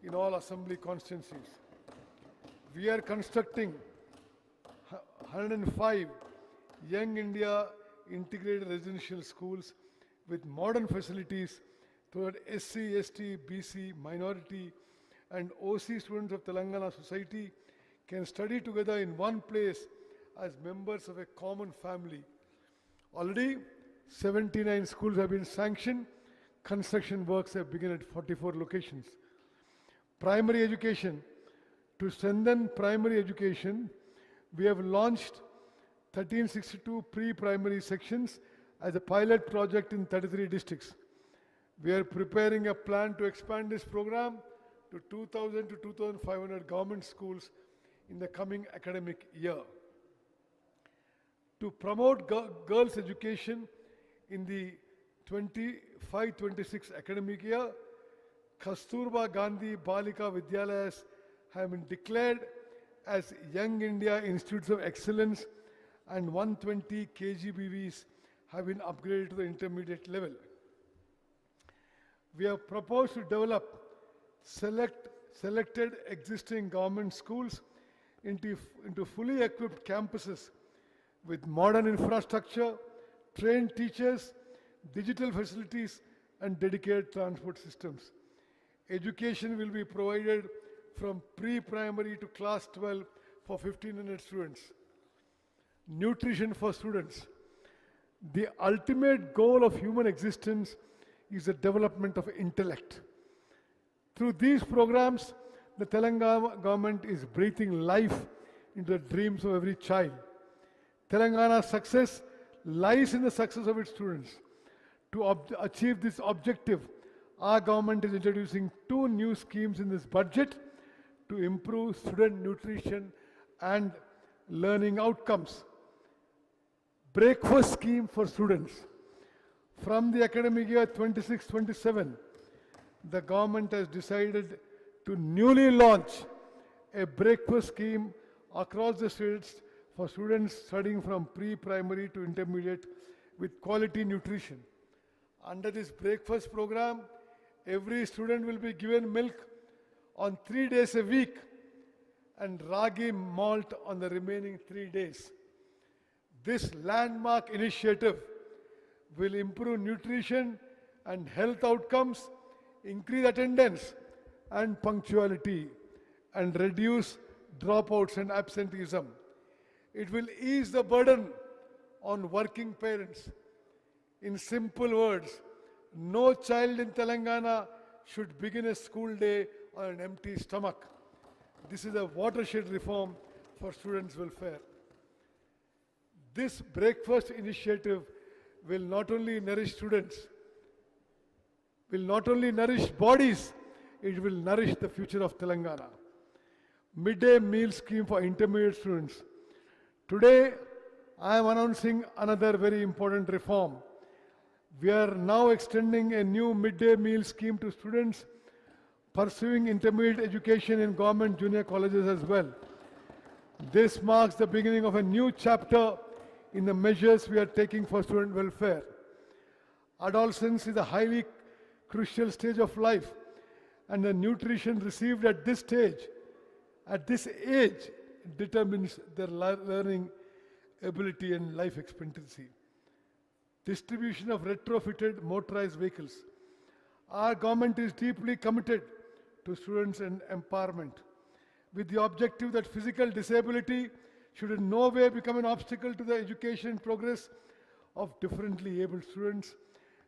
in all assembly constituencies. We are constructing 105 Young India Integrated Residential Schools with modern facilities so that SC, ST, BC, minority, and OC students of Telangana society can study together in one place as members of a common family. Already, 79 schools have been sanctioned. Construction works have begun at 44 locations. Primary education. To strengthen primary education, we have launched 1362 pre-primary sections as a pilot project in 33 districts. We are preparing a plan to expand this program to 2,000 to 2,500 government schools in the coming academic year. To promote girls' education in the 25-26 academic year, Kasturba Gandhi Balika Vidyalayas have been declared as Young India Institutes of Excellence, and 120 KGBVs have been upgraded to the intermediate level. We have proposed to develop selected existing government schools into fully equipped campuses with modern infrastructure, trained teachers, digital facilities, and dedicated transport systems. Education will be provided from pre-primary to class 12 for 1,500 students. Nutrition for students. The ultimate goal of human existence is the development of intellect. Through these programs, the Telangana government is breathing life into the dreams of every child. Telangana's success lies in the success of its students. To achieve this objective, our government is introducing 2 new schemes in this budget to improve student nutrition and learning outcomes. Breakfast scheme for students. From the academic year 26-27, the government has decided to newly launch a breakfast scheme across the states for students studying from pre-primary to intermediate with quality nutrition. Under this breakfast program, every student will be given milk on 3 days a week and ragi malt on the remaining 3 days. This landmark initiative will improve nutrition and health outcomes, increase attendance and punctuality, and reduce dropouts and absenteeism. It will ease the burden on working parents. In simple words, no child in Telangana should begin a school day on an empty stomach. This is a watershed reform for students' welfare. This breakfast initiative will not only nourish students, will not only nourish bodies, it will nourish the future of Telangana. Midday meal scheme for intermediate students. Today, I am announcing another very important reform. We are now extending a new midday meal scheme to students pursuing intermediate education in government junior colleges as well. This marks the beginning of a new chapter in the measures we are taking for student welfare. Adolescence is a highly crucial stage of life, and the nutrition received at this stage, at this age, determines their learning ability and life expectancy. Distribution of retrofitted motorized vehicles. Our government is deeply committed to students and empowerment, with the objective that physical disability should in no way become an obstacle to the education progress of differently abled students.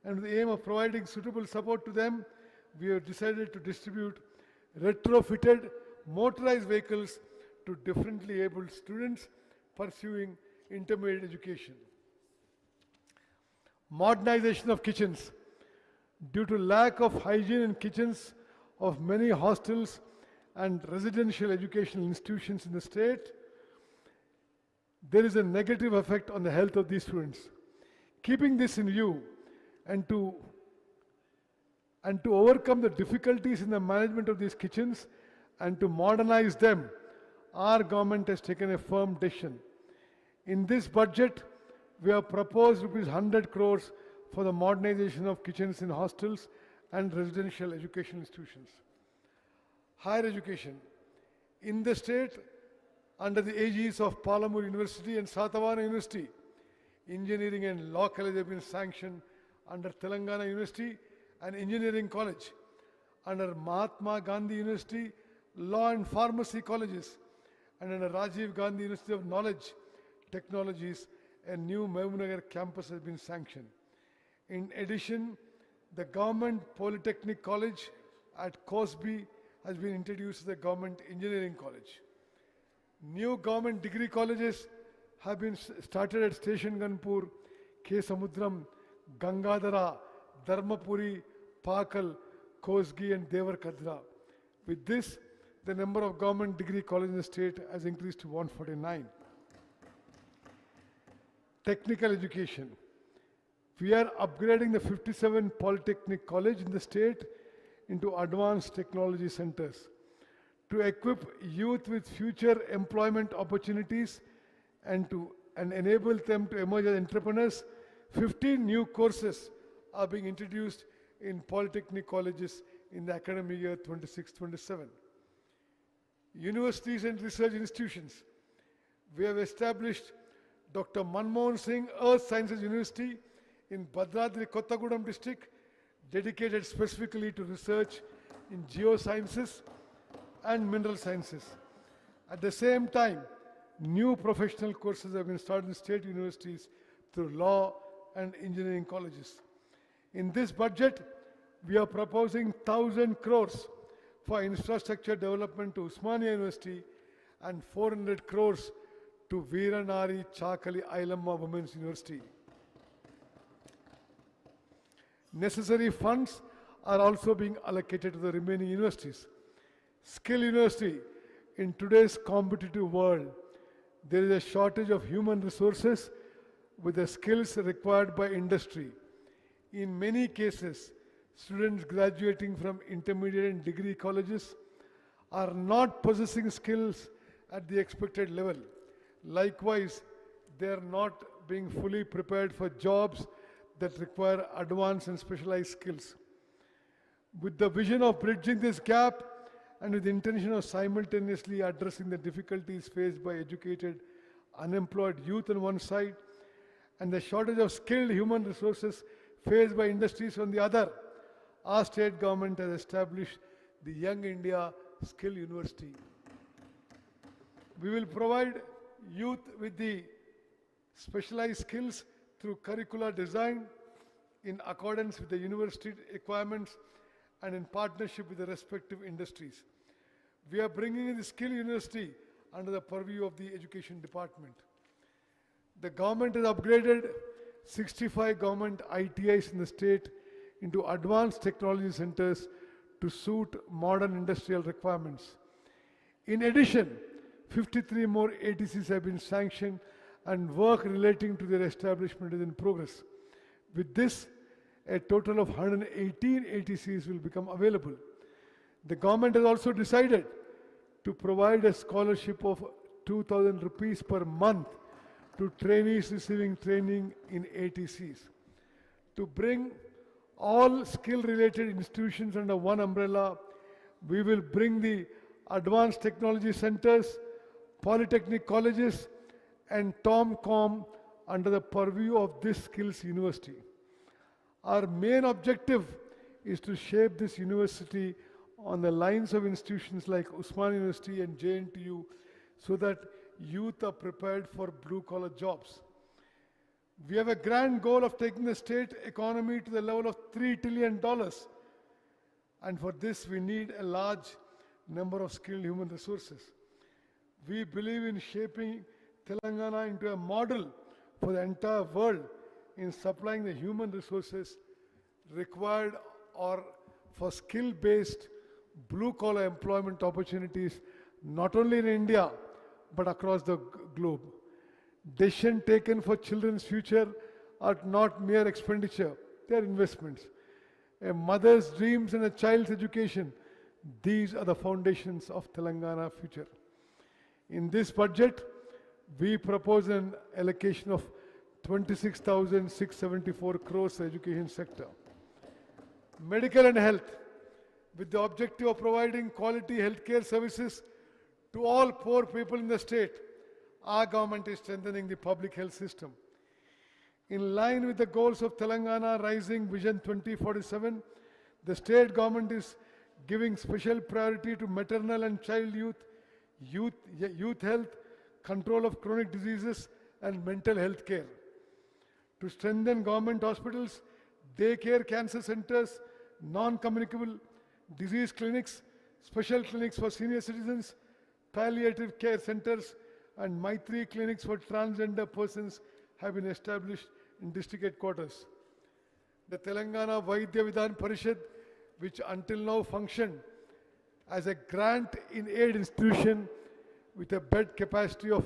And with the aim of providing suitable support to them, we have decided to distribute retrofitted motorized vehicles to differently abled students pursuing intermediate education. Modernization of kitchens. Due to lack of hygiene in kitchens of many hostels and residential educational institutions in the state, there is a negative effect on the health of these students. Keeping this in view and to overcome the difficulties in the management of these kitchens and to modernize them, our government has taken a firm decision. In this budget, we have proposed rupees 100 crores for the modernization of kitchens in hostels and residential educational institutions. Higher education. In the state, under the aegis of Palamur University and Satavana University, engineering and law college have been sanctioned under Telangana University and Engineering College. Under Mahatma Gandhi University, Law and Pharmacy Colleges, and under Rajiv Gandhi University of Knowledge Technologies, a new Mehboob campus has been sanctioned. In addition, the Government Polytechnic College at Cosby has been introduced as a Government Engineering College. New government degree colleges have been started at Station Ganpur, K. Samudram, Gangadhara, Dharmapuri, Pakal, Kosgi and Devarkadra. With this, the number of government degree colleges in the state has increased to 149. Technical education. We are upgrading the 57 polytechnic colleges in the state into advanced technology centers to equip youth with future employment opportunities and enable them to emerge as entrepreneurs. 15 new courses are being introduced in polytechnic colleges in the academic year 26-27. Universities and research institutions. We have established Dr. Manmohan Singh Earth Sciences University in Bhadradri, Kottagudem district, dedicated specifically to research in geosciences and mineral sciences. At the same time, new professional courses have been started in state universities through law and engineering colleges. In this budget, we are proposing 1,000 crores for infrastructure development to Usmania University and 400 crores to Veeranari Chakali Ailamma Women's University. Necessary funds are also being allocated to the remaining universities. Skill University, in today's competitive world, there is a shortage of human resources with the skills required by industry. In many cases, students graduating from intermediate and degree colleges are not possessing skills at the expected level. Likewise, they are not being fully prepared for jobs that require advanced and specialized skills. With the vision of bridging this gap and with the intention of simultaneously addressing the difficulties faced by educated, unemployed youth on one side and the shortage of skilled human resources faced by industries on the other, our state government has established the Young India Skill University. We will provide youth with the specialized skills through curricular design in accordance with the university requirements and in partnership with the respective industries. We are bringing in the Skill University under the purview of the Education Department. The government has upgraded 65 government ITIs in the state into advanced technology centers to suit modern industrial requirements. In addition, 53 more ATCs have been sanctioned and work relating to their establishment is in progress. With this, a total of 118 ATCs will become available. The government has also decided to provide a scholarship of 2,000 rupees per month to trainees receiving training in ATCs. To bring all skill-related institutions under one umbrella, we will bring the advanced technology centers, polytechnic colleges, and TomCom under the purview of this Skills University. Our main objective is to shape this university on the lines of institutions like Usmania University and JNTU so that youth are prepared for blue-collar jobs. We have a grand goal of taking the state economy to the level of $3 trillion. And for this, we need a large number of skilled human resources. We believe in shaping Telangana into a model for the entire world in supplying the human resources required or for skill-based blue-collar employment opportunities, not only in India, but across the globe. Decisions taken for children's future are not mere expenditure, they are investments. A mother's dreams and a child's education, these are the foundations of Telangana future. In this budget, we propose an allocation of 26,674 crores for the education sector. Medical and health, with the objective of providing quality healthcare services to all poor people in the state, our government is strengthening the public health system. In line with the goals of Telangana Rising Vision 2047, the state government is giving special priority to maternal and child youth health, control of chronic diseases, and mental health care. To strengthen government hospitals, daycare cancer centers, non-communicable disease clinics, special clinics for senior citizens, palliative care centers, and Maitri clinics for transgender persons have been established in district headquarters. The Telangana Vaidya Vidhan Parishad, which until now functioned as a grant-in-aid institution with a bed capacity of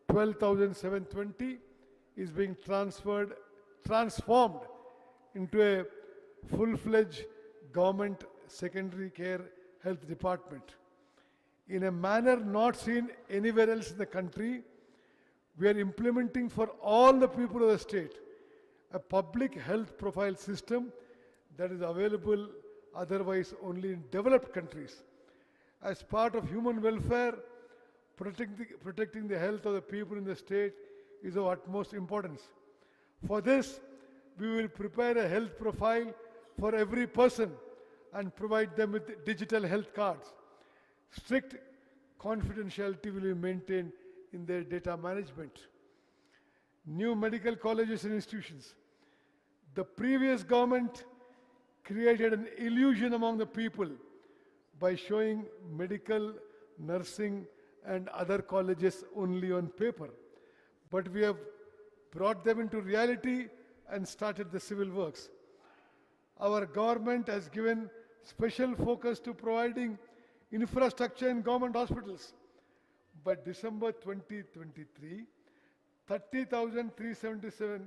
12,720, is being transformed into a full-fledged government secondary care health department. In a manner not seen anywhere else in the country, we are implementing for all the people of the state a public health profile system that is available otherwise only in developed countries. As part of human welfare, protecting the health of the people in the state is of utmost importance. For this, we will prepare a health profile for every person and provide them with digital health cards. Strict confidentiality will be maintained in their data management. New medical colleges and institutions. The previous government created an illusion among the people by showing medical, nursing, and other colleges only on paper. But we have brought them into reality and started the civil works. Our government has given special focus to providing infrastructure in government hospitals. By December 2023, 30,377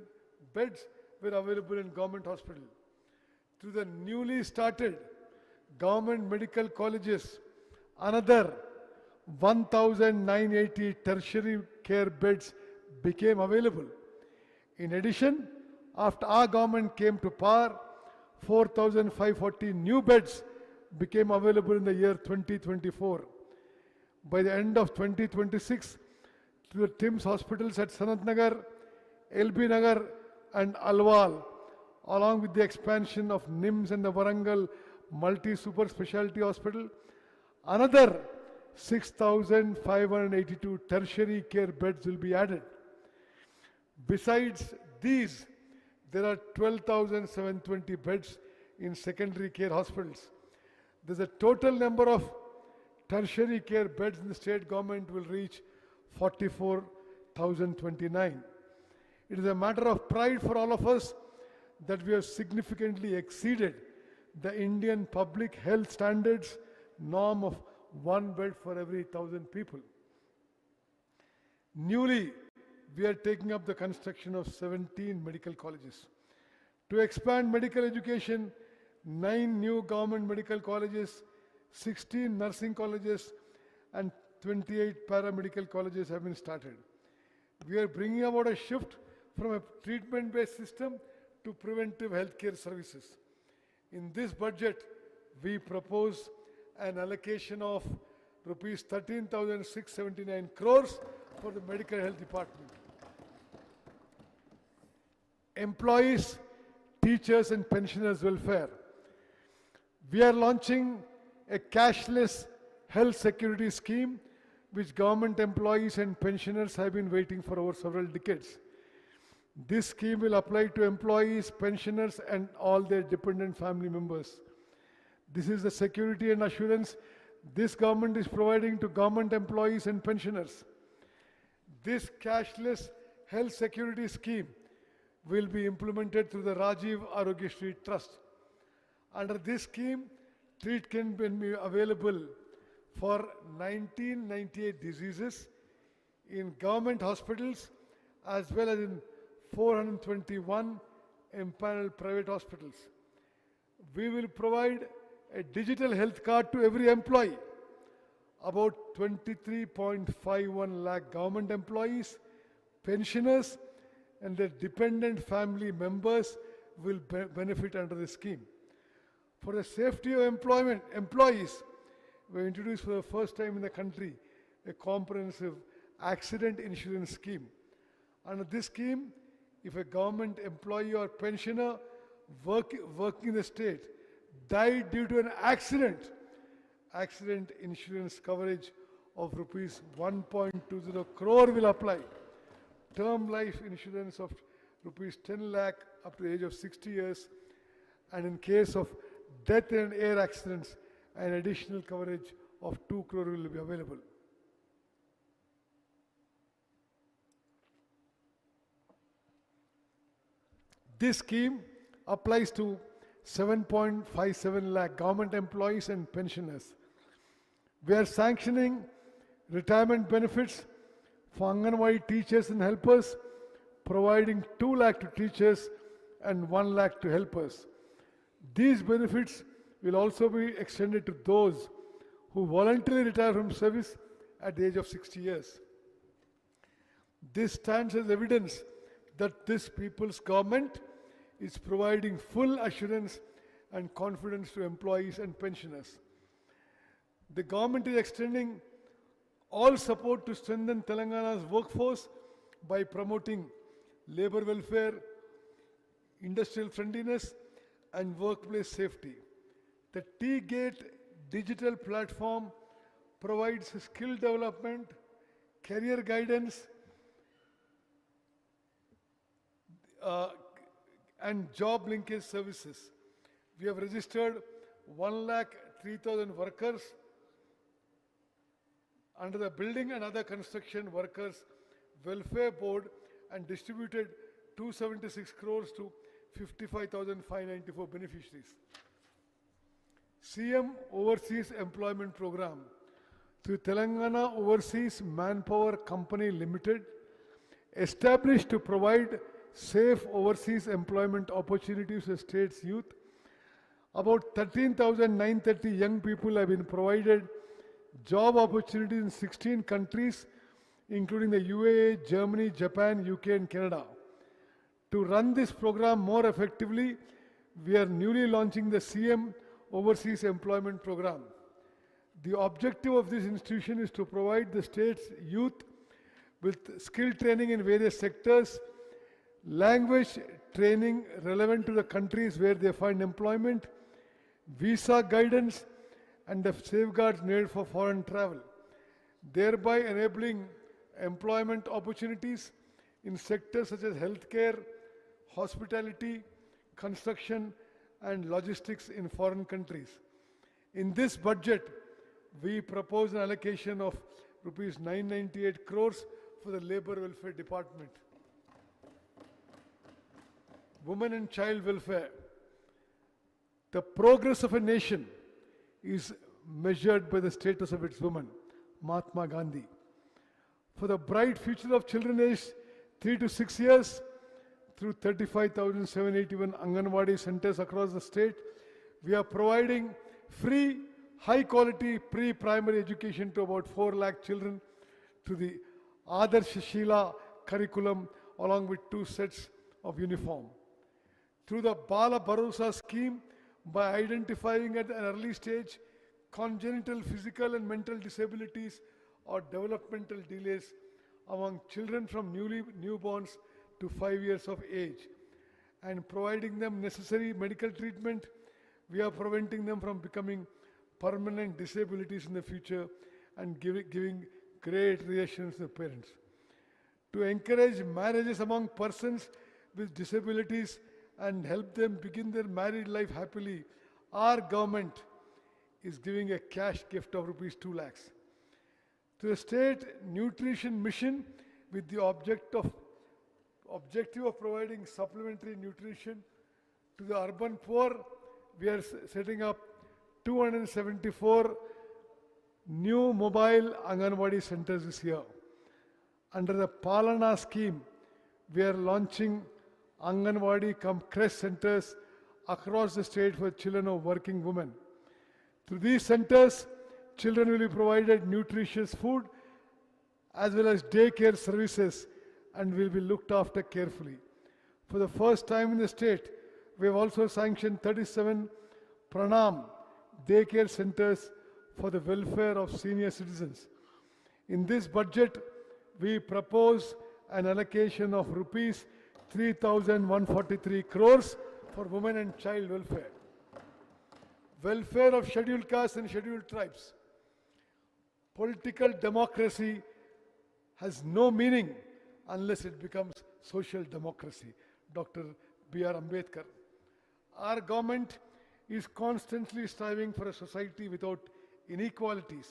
beds were available in government hospital. Through the newly started government medical colleges, another 1,980 tertiary care beds became available. In addition, after our government came to power, 4,540 new beds became available in the year 2024. By the end of 2026, through the TIMS hospitals at Sanat Nagar, LB Nagar, and Alwal, along with the expansion of NIMS and the Warangal multi-super specialty hospital, another 6,582 tertiary care beds will be added. Besides these, there are 12,720 beds in secondary care hospitals. There's a total number of tertiary care beds in the state government will reach 44,029. It is a matter of pride for all of us that we have significantly exceeded the Indian public health standards norm of one bed for every 1,000 people. Newly, we are taking up the construction of 17 medical colleges. To expand medical education, 9 new government medical colleges, 16 nursing colleges, and 28 paramedical colleges have been started. We are bringing about a shift from a treatment-based system to preventive healthcare services. In this budget, we propose an allocation of rupees 13,679 crores for the medical health department. Employees, teachers, and pensioners' welfare. We are launching a cashless health security scheme which government employees and pensioners have been waiting for over several decades. This scheme will apply to employees, pensioners, and all their dependent family members. This is the security and assurance this government is providing to government employees and pensioners. This cashless health security scheme will be implemented through the Rajiv Arogyashree Trust. Under this scheme, treatment can be available for 1998 diseases in government hospitals as well as in 421 empaneled private hospitals. We will provide a digital health card to every employee. About 23.51 lakh government employees, pensioners, and their dependent family members will benefit under the scheme. For the safety of employees, we introduced for the first time in the country a comprehensive accident insurance scheme. Under this scheme, if a government employee or pensioner working in the state died due to an accident insurance coverage of rupees 1.20 crore will apply. Term life insurance of rupees 10 lakh up to the age of 60 years, and in case of death and air accidents, an additional coverage of 2 crore will be available. This scheme applies to 7.57 lakh government employees and pensioners. We are sanctioning retirement benefits for Anganwadi teachers and helpers, providing 2 lakh to teachers and 1 lakh to helpers. These benefits will also be extended to those who voluntarily retire from service at the age of 60 years. This stands as evidence that this people's government is providing full assurance and confidence to employees and pensioners. The government is extending all support to strengthen Telangana's workforce by promoting labor welfare, industrial friendliness, and workplace safety. The T-Gate digital platform provides skill development, career guidance, and job linkage services. We have registered 1,03,000 workers under the Building and Other Construction Workers Welfare Board and distributed 276 crores to 55,594 beneficiaries. CM Overseas Employment Program through Telangana Overseas Manpower Company Limited, established to provide safe overseas employment opportunities to state's youth. About 13,930 young people have been provided job opportunities in 16 countries, including the UAE, Germany, Japan, UK, and Canada. To run this program more effectively, we are newly launching the CM Overseas Employment Program. The objective of this institution is to provide the state's youth with skill training in various sectors, language training relevant to the countries where they find employment, visa guidance, and the safeguards needed for foreign travel, thereby enabling employment opportunities in sectors such as healthcare, hospitality, construction, and logistics in foreign countries. In this budget, we propose an allocation of rupees 998 crores for the Labour Welfare Department. Women and child welfare. The progress of a nation is measured by the status of its women. Mahatma Gandhi. For the bright future of children aged 3 to 6 years, through 35,781 Anganwadi centers across the state, we are providing free, high-quality pre-primary education to about 4 lakh children through the Adarsh Sheela curriculum along with 2 sets of uniform. Through the Bala Bharosa scheme, by identifying at an early stage congenital physical and mental disabilities or developmental delays among children from newborns to 5 years of age and providing them necessary medical treatment, we are preventing them from becoming permanent disabilities in the future and giving great reassurance to the parents. To encourage marriages among persons with disabilities and help them begin their married life happily, our government is giving a cash gift of rupees 2 lakhs. To the state nutrition mission with the objective of providing supplementary nutrition to the urban poor, we are setting up 274 new mobile Anganwadi centers this year. Under the Palana scheme, we are launching Anganwadi cum Crest centers across the state for children of working women. Through these centers, children will be provided nutritious food as well as daycare services and will be looked after carefully. For the first time in the state, we have also sanctioned 37 Pranam daycare centers for the welfare of senior citizens. In this budget, we propose an allocation of rupees 3,143 crores for women and child welfare. Welfare of scheduled castes and scheduled tribes. Political democracy has no meaning unless it becomes social democracy. Dr. B.R. Ambedkar. Our government is constantly striving for a society without inequalities.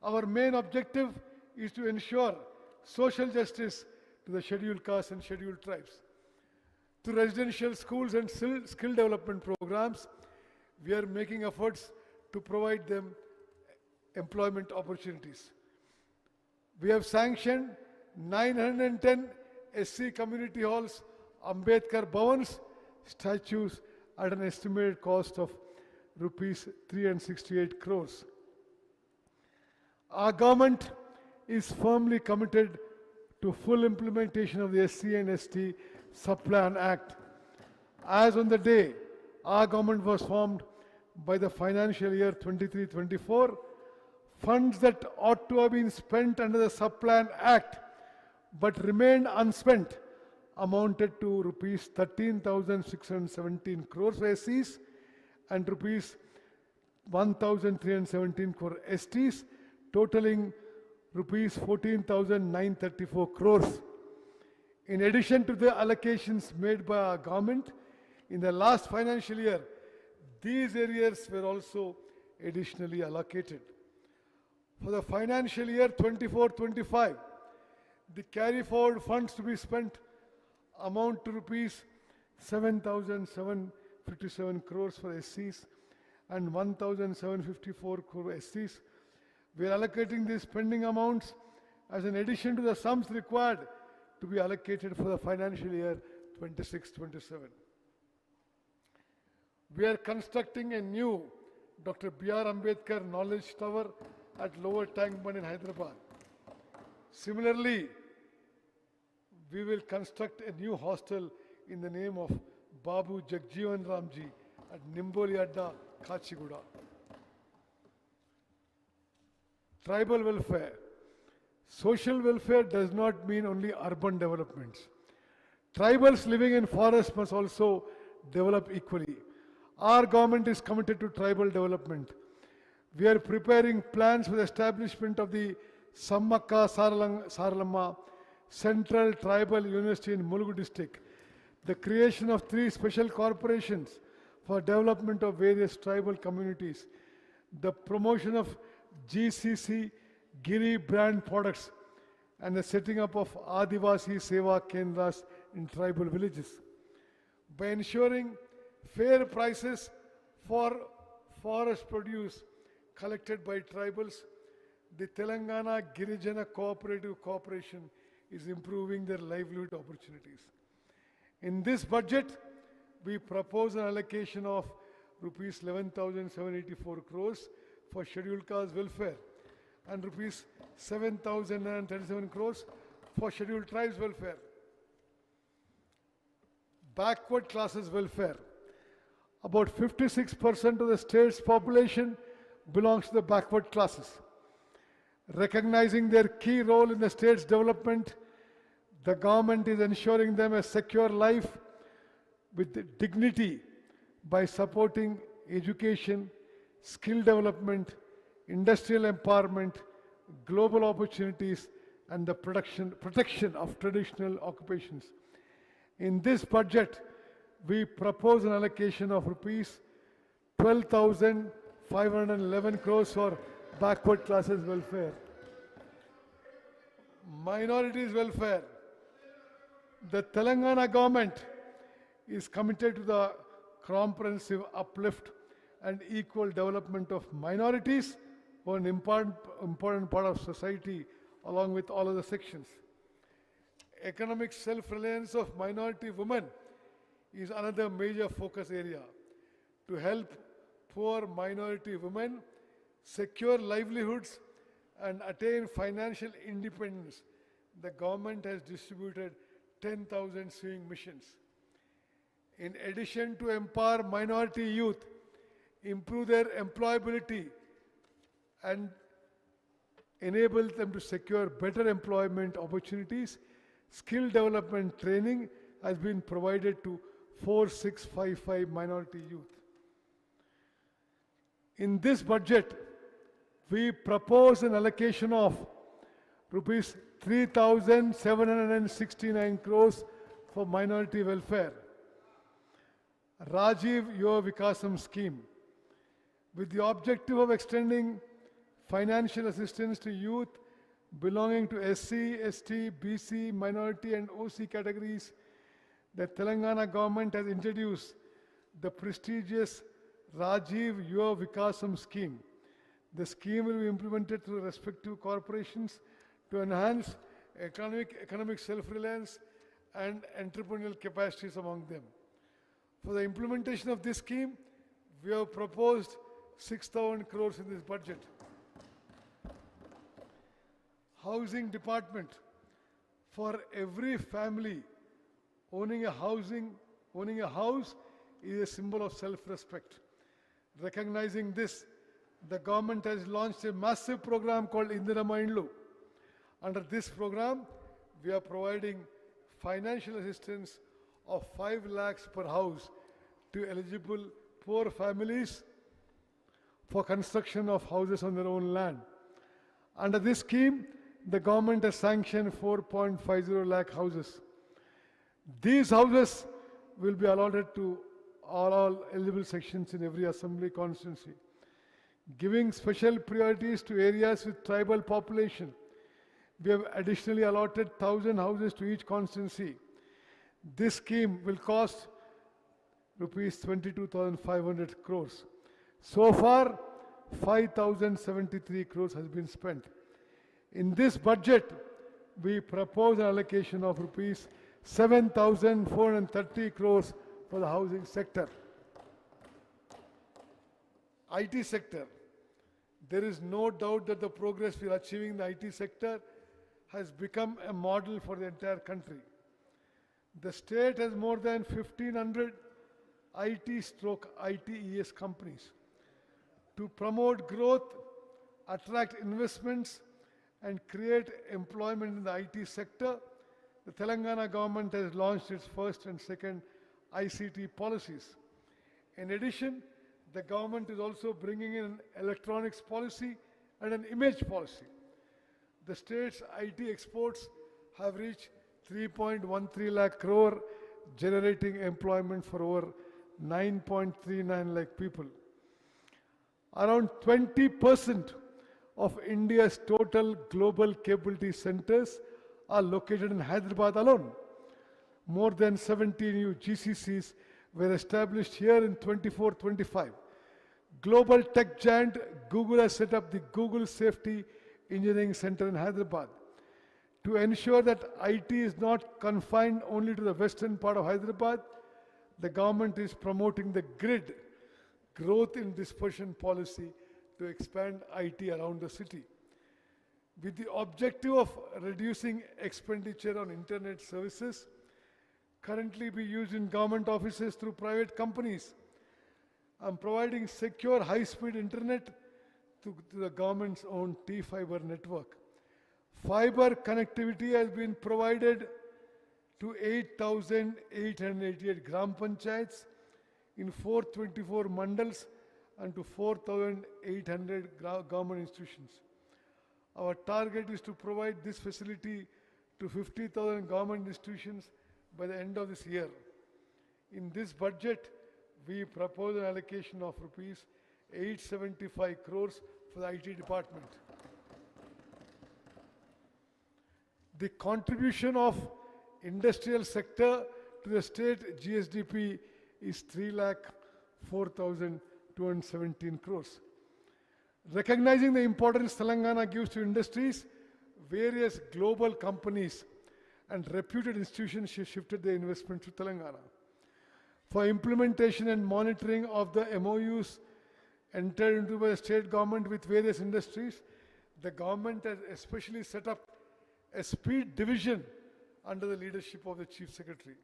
Our main objective is to ensure social justice to the scheduled castes and scheduled tribes. Through residential schools and skill development programs, we are making efforts to provide them employment opportunities. We have sanctioned 910 SC community halls, Ambedkar Bhavans, statues at an estimated cost of rupees 368 crores. Our government is firmly committed to full implementation of the SC and ST Subplan Act. As on the day our government was formed by the financial year 23-24, Funds that ought to have been spent under the Subplan Act but remained unspent amounted to rupees 13,617 crores for SCs and rupees 1,317 crore STs, totaling rupees 14,934 crores. In addition to the allocations made by our government in the last financial year, these areas were also additionally allocated. For the financial year 24-25, the carry forward funds to be spent amount to rupees 7,757 crores for SCs and 1,754 crore SCs. We are allocating these spending amounts as an addition to the sums required to be allocated for the financial year 26-27. We are constructing a new Dr. B.R. Ambedkar Knowledge Tower at Lower Tank Bund in Hyderabad. Similarly, we will construct a new hostel in the name of Babu Jagjeevan Ramji at Nimboli Adda, Kachiguda. Tribal welfare. Social welfare does not mean only urban developments. Tribals living in forests must also develop equally. Our government is committed to tribal development. We are preparing plans for the establishment of the Sammakka Saralamma Central Tribal University in Mulugu district, the creation of 3 special corporations for development of various tribal communities, the promotion of GCC Giri brand products, and the setting up of Adivasi Seva Kendras in tribal villages. By ensuring fair prices for forest produce collected by tribals, the Telangana Girijana Cooperative Corporation is improving their livelihood opportunities. In this budget, we propose an allocation of rupees 11,784 crores for scheduled caste welfare and rupees 7,937 crores for scheduled tribes welfare. Backward classes welfare. About 56% of the state's population belongs to the backward classes. Recognizing their key role in the state's development, the government is ensuring them a secure life with dignity by supporting education, skill development, industrial empowerment, global opportunities, and the protection of traditional occupations. In this budget, we propose an allocation of rupees 12,511 crores for backward classes welfare. Minorities welfare. The Telangana government is committed to the comprehensive uplift and equal development of minorities, who are an important part of society along with all other sections. Economic self-reliance of minority women is another major focus area. To help poor minority women secure livelihoods and attain financial independence, the government has distributed 10,000 sewing machines. In addition to empower minority youth, improve their employability, and enable them to secure better employment opportunities, skill development training has been provided to 4655 minority youth. In this budget, we propose an allocation of rupees 3,769 crores for minority welfare. Rajiv Yuva Vikasam scheme, with the objective of extending financial assistance to youth belonging to SC, ST, BC, minority and OC categories, the Telangana government has introduced the prestigious Rajiv Yuva Vikasam scheme. The scheme will be implemented through respective corporations to enhance economic self-reliance and entrepreneurial capacities among them. For the implementation of this scheme, we have proposed 6,000 crores in this budget. Housing department. For every family, owning a house is a symbol of self-respect. Recognizing this, the government has launched a massive program called Indira Mindlu. Under this program, we are providing financial assistance of 5 lakhs per house to eligible poor families for construction of houses on their own land. Under this scheme, the government has sanctioned 4.50 lakh houses. These houses will be allotted to all eligible sections in every assembly constituency, giving special priorities to areas with tribal population. We have additionally allotted 1,000 houses to each constituency. This scheme will cost rupees 22,500 crores. So far, 5,073 crores has been spent. In this budget, we propose an allocation of rupees 7,430 crores for the housing sector. IT sector. There is no doubt that the progress we are achieving in the IT sector has become a model for the entire country. The state has more than 1,500 IT/ITES companies. To promote growth, attract investments, and create employment in the IT sector, the Telangana government has launched its first and second ICT policies. In addition, the government is also bringing in an electronics policy and an image policy. The state's IT exports have reached 3.13 lakh crore, generating employment for over 9.39 lakh people. Around 20% of India's total global capability centers are located in Hyderabad alone. More than 70 new GCCs were established here in 24-25. Global tech giant Google has set up the Google Safety Engineering Center in Hyderabad. To ensure that IT is not confined only to the western part of Hyderabad, the government is promoting the GRID, Growth in Dispersion policy, to expand IT around the city. With the objective of reducing expenditure on internet services, currently be used in government offices through private companies, and providing secure high-speed internet to the government's own T-Fiber network. Fiber connectivity has been provided to 8,888 gram panchayats in 424 mandals and to 4,800 government institutions. Our target is to provide this facility to 50,000 government institutions by the end of this year. In this budget, we propose an allocation of rupees 875 crores for the IT department. The contribution of industrial sector to the state GSDP is 3,04,217 crores. Recognizing the importance Telangana gives to industries, various global companies and reputed institutions shifted their investment to Telangana. For implementation and monitoring of the MOUs entered into by the state government with various industries, the government has especially set up a speed division under the leadership of the Chief Secretary.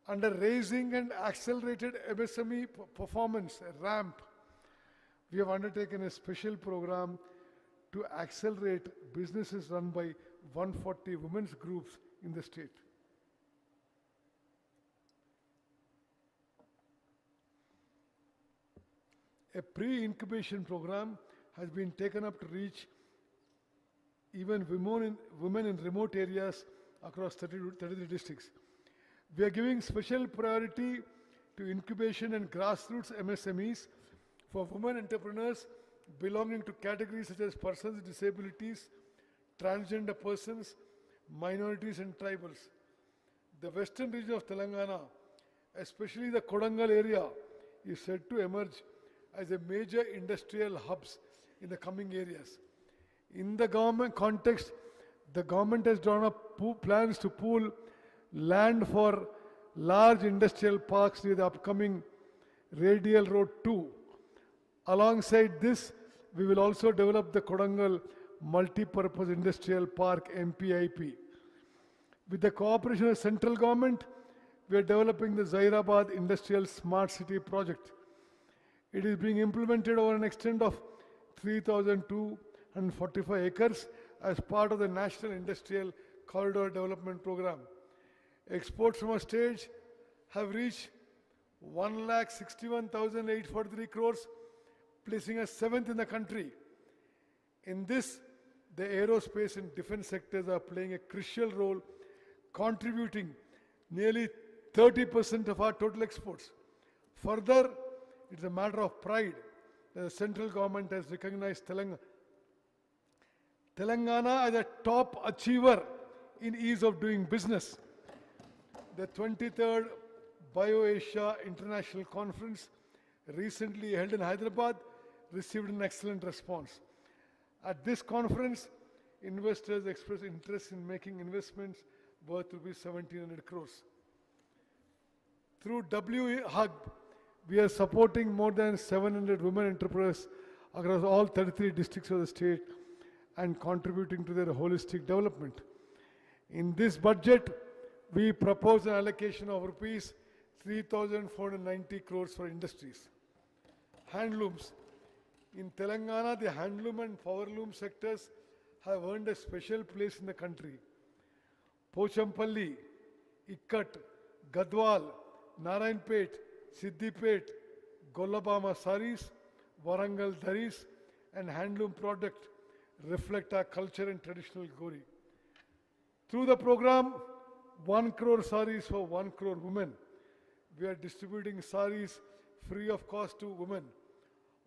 Under Raising and Accelerated MSME Performance, RAMP, we have undertaken a special program to accelerate businesses run by 140 women's groups in the state. A pre-incubation program has been taken up to reach even women in remote areas across 33 districts. We are giving special priority to incubation and grassroots MSMEs for women entrepreneurs belonging to categories such as persons with disabilities, transgender persons, minorities and tribals. The western region of Telangana, especially the Kodangal area, is said to emerge as a major industrial hubs in the coming areas. In the government context, the government has drawn up plans to pool land for large industrial parks near the upcoming Radial Road 2. Alongside this, we will also develop the Kodangal Multi-Purpose Industrial Park MPIP. With the cooperation of the central government, we are developing the Zairabad Industrial Smart City project. It is being implemented over an extent of 3,245 acres as part of the National Industrial Corridor Development Program. Exports from our state have reached 1,61,843 crores, placing us 7th in the country. In this, the aerospace and defense sectors are playing a crucial role, contributing nearly 30% of our total exports. Further, it's a matter of pride that the central government has recognized Telangana as a top achiever in ease of doing business. The 23rd BioAsia International Conference, recently held in Hyderabad, received an excellent response. At this conference, investors expressed interest in making investments worth rupees 1,700 crores. Through WHUG, we are supporting more than 700 women entrepreneurs across all 33 districts of the state and contributing to their holistic development. In this budget, we propose an allocation of rupees 3,490 crores for industries. Handlooms. In Telangana, the handloom and powerloom sectors have earned a special place in the country. Pochampalli, Ikkat, Gadwal, Narayanpet, Siddipet, Gollabama saris, Warangal dharis, and handloom product reflect our culture and traditional glory. Through the program, 1 crore saris for 1 crore women, we are distributing saris free of cost to women.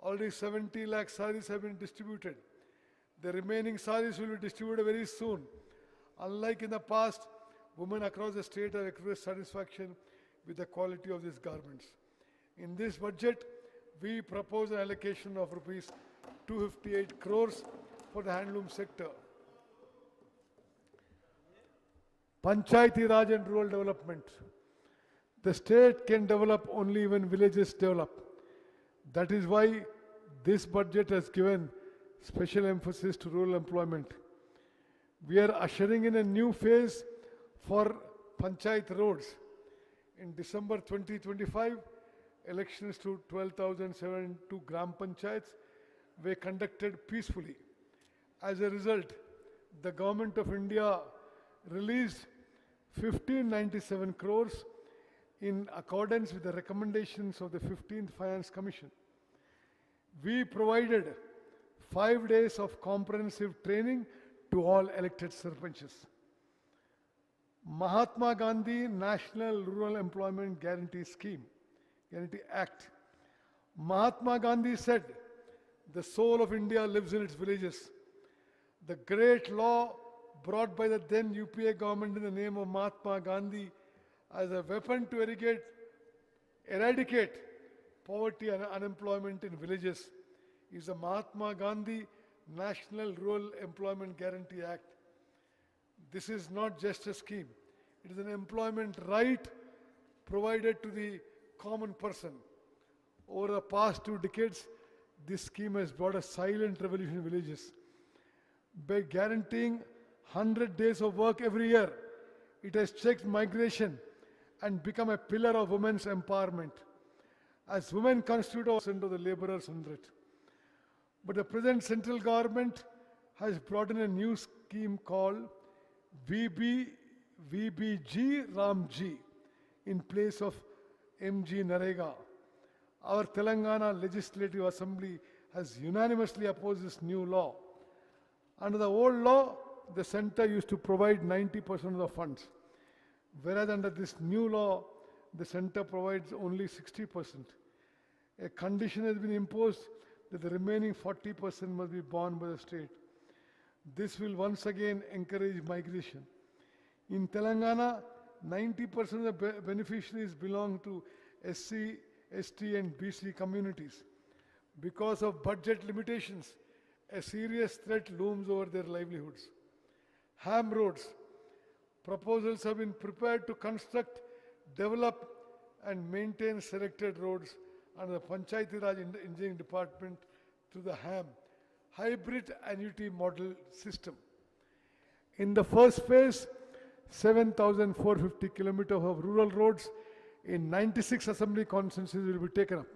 Already 70 lakh saris have been distributed. The remaining saris will be distributed very soon. Unlike in the past, women across the state have expressed satisfaction with the quality of these garments. In this budget, we propose an allocation of rupees 258 crores for the handloom sector. Panchayati Raj and rural development. The state can develop only when villages develop. That is why this budget has given special emphasis to rural employment. We are ushering in a new phase for Panchayat roads. In December 2025, elections to 12,702 Gram Panchayats were conducted peacefully. As a result, the Government of India released 1,597 crores in accordance with the recommendations of the 15th Finance Commission. We provided 5 days of comprehensive training to all elected sarpanches. Mahatma Gandhi National Rural Employment Guarantee Act. Mahatma Gandhi said, "The soul of India lives in its villages." The great law brought by the then UPA government in the name of Mahatma Gandhi as a weapon to eradicate poverty and unemployment in villages is the Mahatma Gandhi National Rural Employment Guarantee Act. This is not just a scheme. It is an employment right provided to the common person. Over the past 2 decades, this scheme has brought a silent revolution in villages. By guaranteeing 100 days of work every year, it has checked migration and become a pillar of women's empowerment. As women constitute a percent of the laborers under it. But the present central government has brought in a new scheme called VBG Ramji in place of MG Narega. Our Telangana Legislative Assembly has unanimously opposed this new law. Under the old law, the center used to provide 90% of the funds, whereas under this new law, the center provides only 60%. A condition has been imposed that the remaining 40% must be borne by the state. This will once again encourage migration. In Telangana, 90% of the beneficiaries belong to SC, ST and BC communities. Because of budget limitations, a serious threat looms over their livelihoods. HAM roads. Proposals have been prepared to construct, develop and maintain selected roads under the Panchayati Raj Engineering Department through the HAM, Hybrid Annuity Model System. In the first phase, 7,450 kilometers of rural roads in 96 assembly constituencies will be taken up.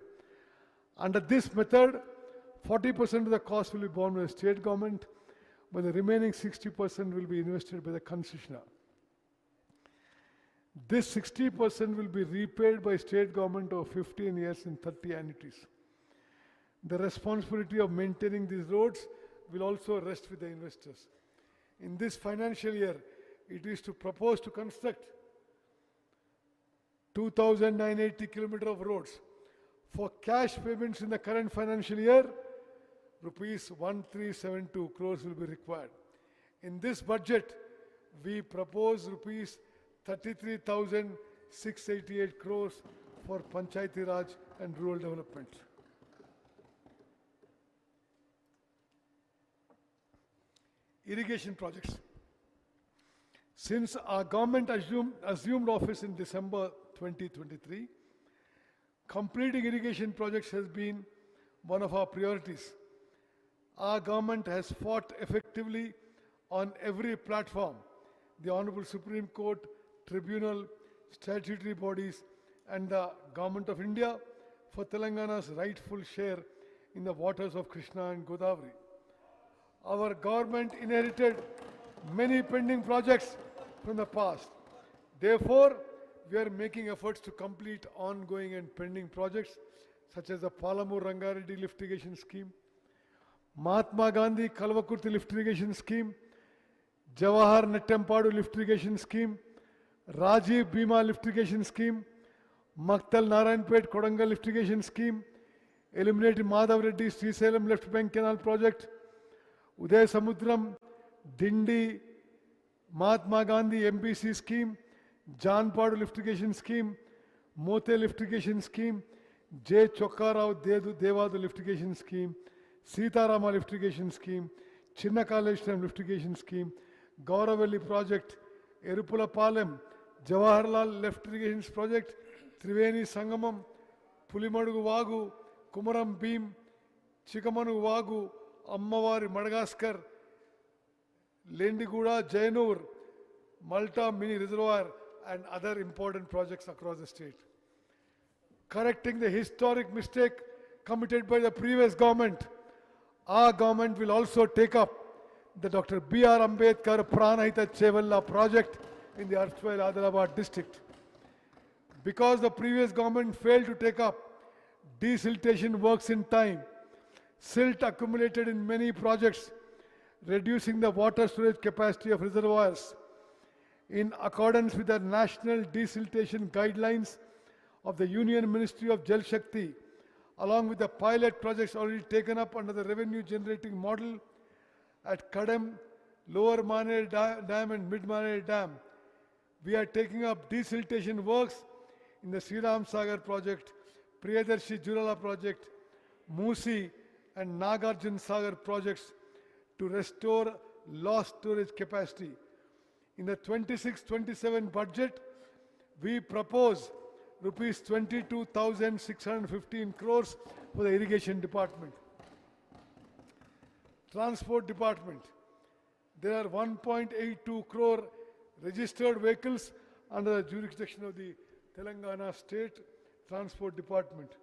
Under this method, 40% of the cost will be borne by the state government, but the remaining 60% will be invested by the concessionaire. This 60% will be repaid by state government over 15 years in 30 annuities. The responsibility of maintaining these roads will also rest with the investors. In this financial year, it is to propose to construct 2,980 kilometers of roads. For cash payments in the current financial year, rupees 1372 crores will be required. In this budget, we propose rupees 33,688 crores for Panchayati Raj and rural development. Irrigation projects. Since our government assumed office in December 2023, completing irrigation projects has been one of our priorities. Our government has fought effectively on every platform. The Honorable Supreme Court, Tribunal, statutory bodies, and the Government of India for Telangana's rightful share in the waters of Krishna and Godavari. Our government inherited many pending projects from the past. Therefore, we are making efforts to complete ongoing and pending projects such as the Palamur Rangareddy lift irrigation scheme, Mahatma Gandhi Kalvakurti lift irrigation scheme, Jawahar Nettempadu lift irrigation scheme, Rajiv Bhima lift irrigation scheme, Maktal Narayanpet Kodangal lift irrigation scheme, eliminated Madhav Reddy Srisalem left bank canal project, Uday Samudram, Dindi, Mahatma Gandhi MBC scheme, Janpadu lift irrigation scheme, Mote lift irrigation scheme, J. Chokkarao Devadu lift irrigation scheme, Sietarama lift irrigation scheme, Chinnakaleshwaram lift irrigation scheme, Gauravelli project, Erupulapalem, Jawaharlal lift irrigation project, Triveni Sangamam, Pulimadugu Vagu, Kumaram Beam, Chikamanugu Vagu, Ammavari Madagascar, Lendiguda, Jainur, Malta mini reservoir, and other important projects across the state. Correcting the historic mistake committed by the previous government, our government will also take up the Dr. B.R. Ambedkar Pranahita Chevalla project in the erstwhile Adilabad district. Because the previous government failed to take up desiltation works in time, silt accumulated in many projects, reducing the water storage capacity of reservoirs. In accordance with the national desiltation guidelines of the Union Ministry of Jal Shakti, along with the pilot projects already taken up under the revenue generating model at Kadam, Lower Mane Dam and Mid Mane Dam, we are taking up desiltation works in the Sriram Sagar project, Priyadarshi Jurala project, Musi and Nagarjun Sagar projects to restore lost storage capacity. In the 26-27 budget, we propose rupees 22,615 crores for the irrigation department. Transport department. There are 1.82 crore registered vehicles under the jurisdiction of the Telangana State Transport Department.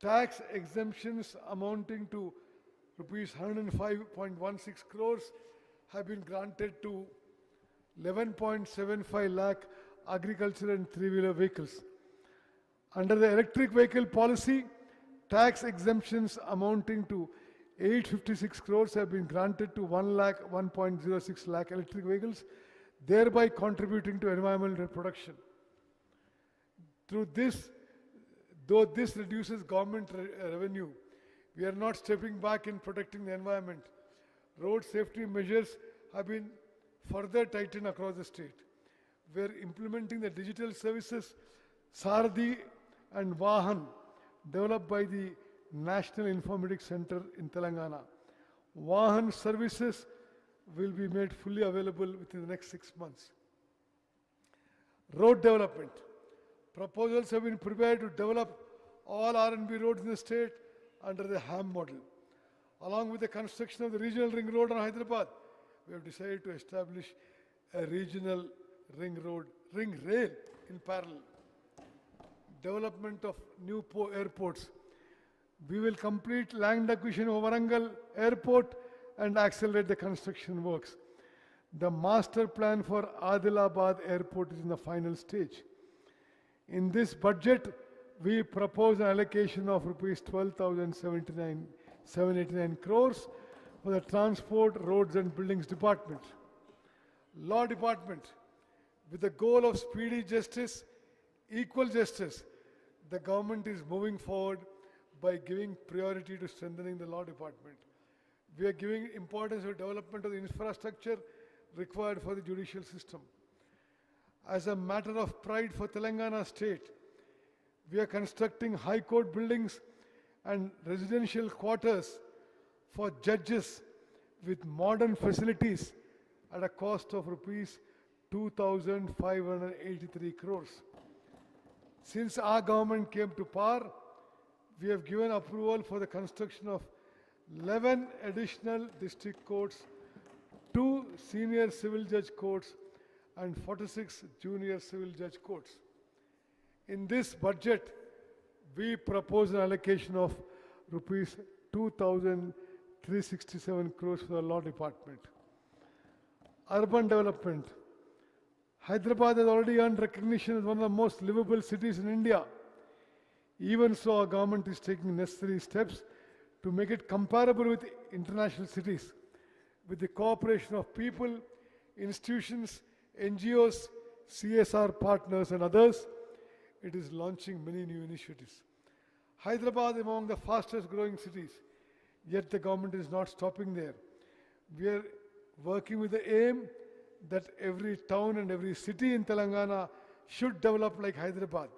Tax exemptions amounting to rupees 105.16 crores have been granted to 11.75 lakh agriculture and three-wheeler vehicles. Under the electric vehicle policy, tax exemptions amounting to 856 crores have been granted to 1.06 lakh electric vehicles, thereby contributing to environmental protection. Through this, though this reduces government revenue, we are not stepping back in protecting the environment. Road safety measures have been further tightened across the state. We are implementing the digital services Sardi and Vahan developed by the National Informatics Center in Telangana. Vahan services will be made fully available within the next 6 months. Road development. Proposals have been prepared to develop all R&B roads in the state under the HAM model. Along with the construction of the regional ring road on Hyderabad, we have decided to establish a regional ring rail in parallel. Development of new airports. We will complete land acquisition of Warangal Airport and accelerate the construction works. The master plan for Adilabad Airport is in the final stage. In this budget, we propose an allocation of rupees 12,789 crores for the Transport, Roads and Buildings Department. Law Department, with the goal of speedy justice, equal justice, the government is moving forward by giving priority to strengthening the law department. We are giving importance to development of the infrastructure required for the judicial system. As a matter of pride for Telangana state, we are constructing high court buildings and residential quarters for judges with modern facilities at a cost of rupees 2,583 crores. Since our government came to power, we have given approval for the construction of 11 additional district courts, 2 senior civil judge courts, and 46 junior civil judge courts. In this budget, we propose an allocation of rupees 2,367 crores for the law department. Urban development. Hyderabad has already earned recognition as one of the most livable cities in India. Even so, our government is taking necessary steps to make it comparable with international cities. With the cooperation of people, institutions, NGOs, CSR partners and others, it is launching many new initiatives. Hyderabad is among the fastest growing cities, yet the government is not stopping there. We are working with the aim that every town and every city in Telangana should develop like Hyderabad.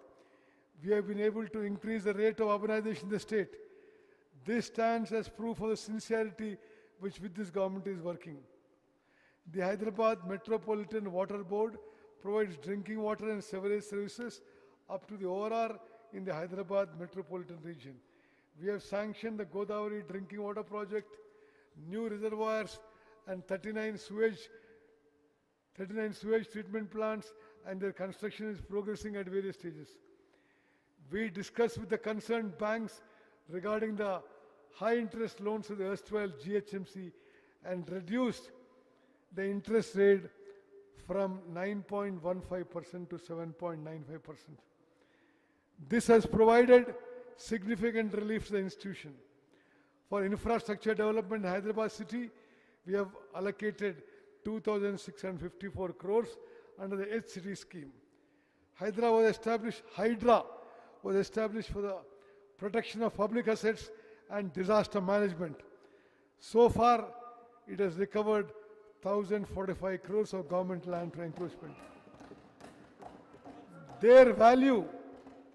We have been able to increase the rate of urbanization in the state. This stands as proof of the sincerity with this government is working. The Hyderabad Metropolitan Water Board provides drinking water and sewerage services up to the ORR in the Hyderabad metropolitan region. We have sanctioned the Godavari drinking water project, new reservoirs and 39 sewage treatment plants, and their construction is progressing at various stages. We discussed with the concerned banks regarding the high interest loans of the erstwhile GHMC and reduced the interest rate from 9.15% to 7.95%. This has provided significant relief to the institution. For infrastructure development in Hyderabad city, we have allocated 2,654 crores under the H-City scheme. Hydra was established for the protection of public assets and disaster management. So far, it has recovered 1,045 crores of government land for encroachment. Their value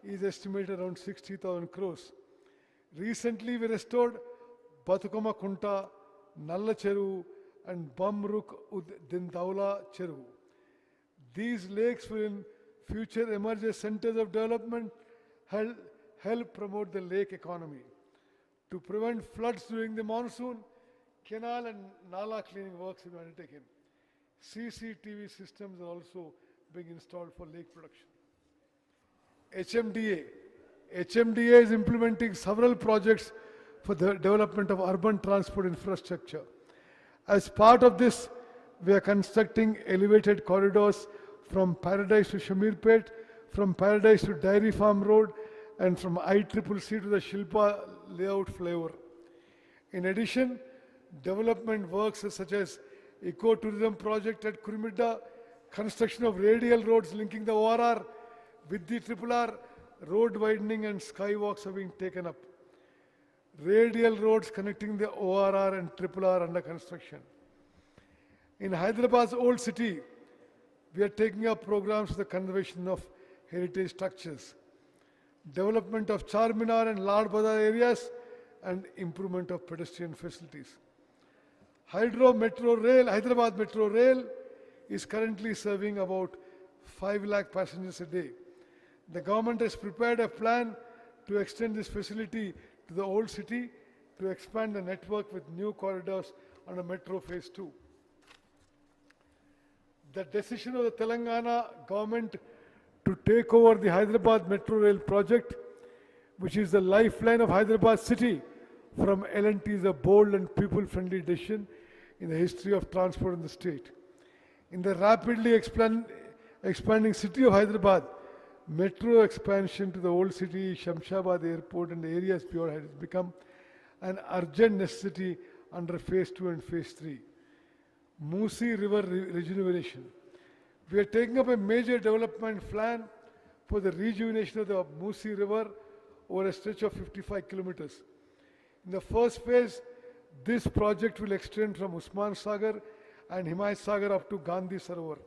is estimated around 60,000 crores. Recently, we restored Batukama Kunta, Nalla Cheru, and Bamruk Ud Dindaula Cheru. These lakes will in future emerge as centers of development, help promote the lake economy. To prevent floods during the monsoon, canal and nala cleaning works have been undertaken. CCTV systems are also being installed for lake production. HMDA is implementing several projects for the development of urban transport infrastructure. As part of this, we are constructing elevated corridors from Paradise to Shamirpet, from Paradise to Dairy Farm Road, and from ICCC to the Shilpa layout flyover. In addition, development works such as eco-tourism project at Kurimidda, construction of radial roads linking the ORR with the RRR, road widening and skywalks are being taken up. Radial roads connecting the ORR and RRR under construction. In Hyderabad's old city, we are taking up programs for the conservation of heritage structures, development of Charminar and Lal Bazar areas, and improvement of pedestrian facilities. Hyderabad Metro Rail is currently serving about 5 lakh passengers a day. The government has prepared a plan to extend this facility to the old city to expand the network with new corridors under Metro Phase 2. The decision of the Telangana government to take over the Hyderabad Metro Rail project which is the lifeline of Hyderabad city from L&T, is a bold and people-friendly decision in the history of transport in the state. In the rapidly expanding city of Hyderabad, metro expansion to the old city, Shamshabad airport and the areas beyond has become an urgent necessity under phase 2 and phase 3. Musi River rejuvenation. We are taking up a major development plan for the rejuvenation of the Musi River over a stretch of 55 kilometers. In the first phase, this project will extend from Usman Sagar and Himayat Sagar up to Gandhi Sarovar.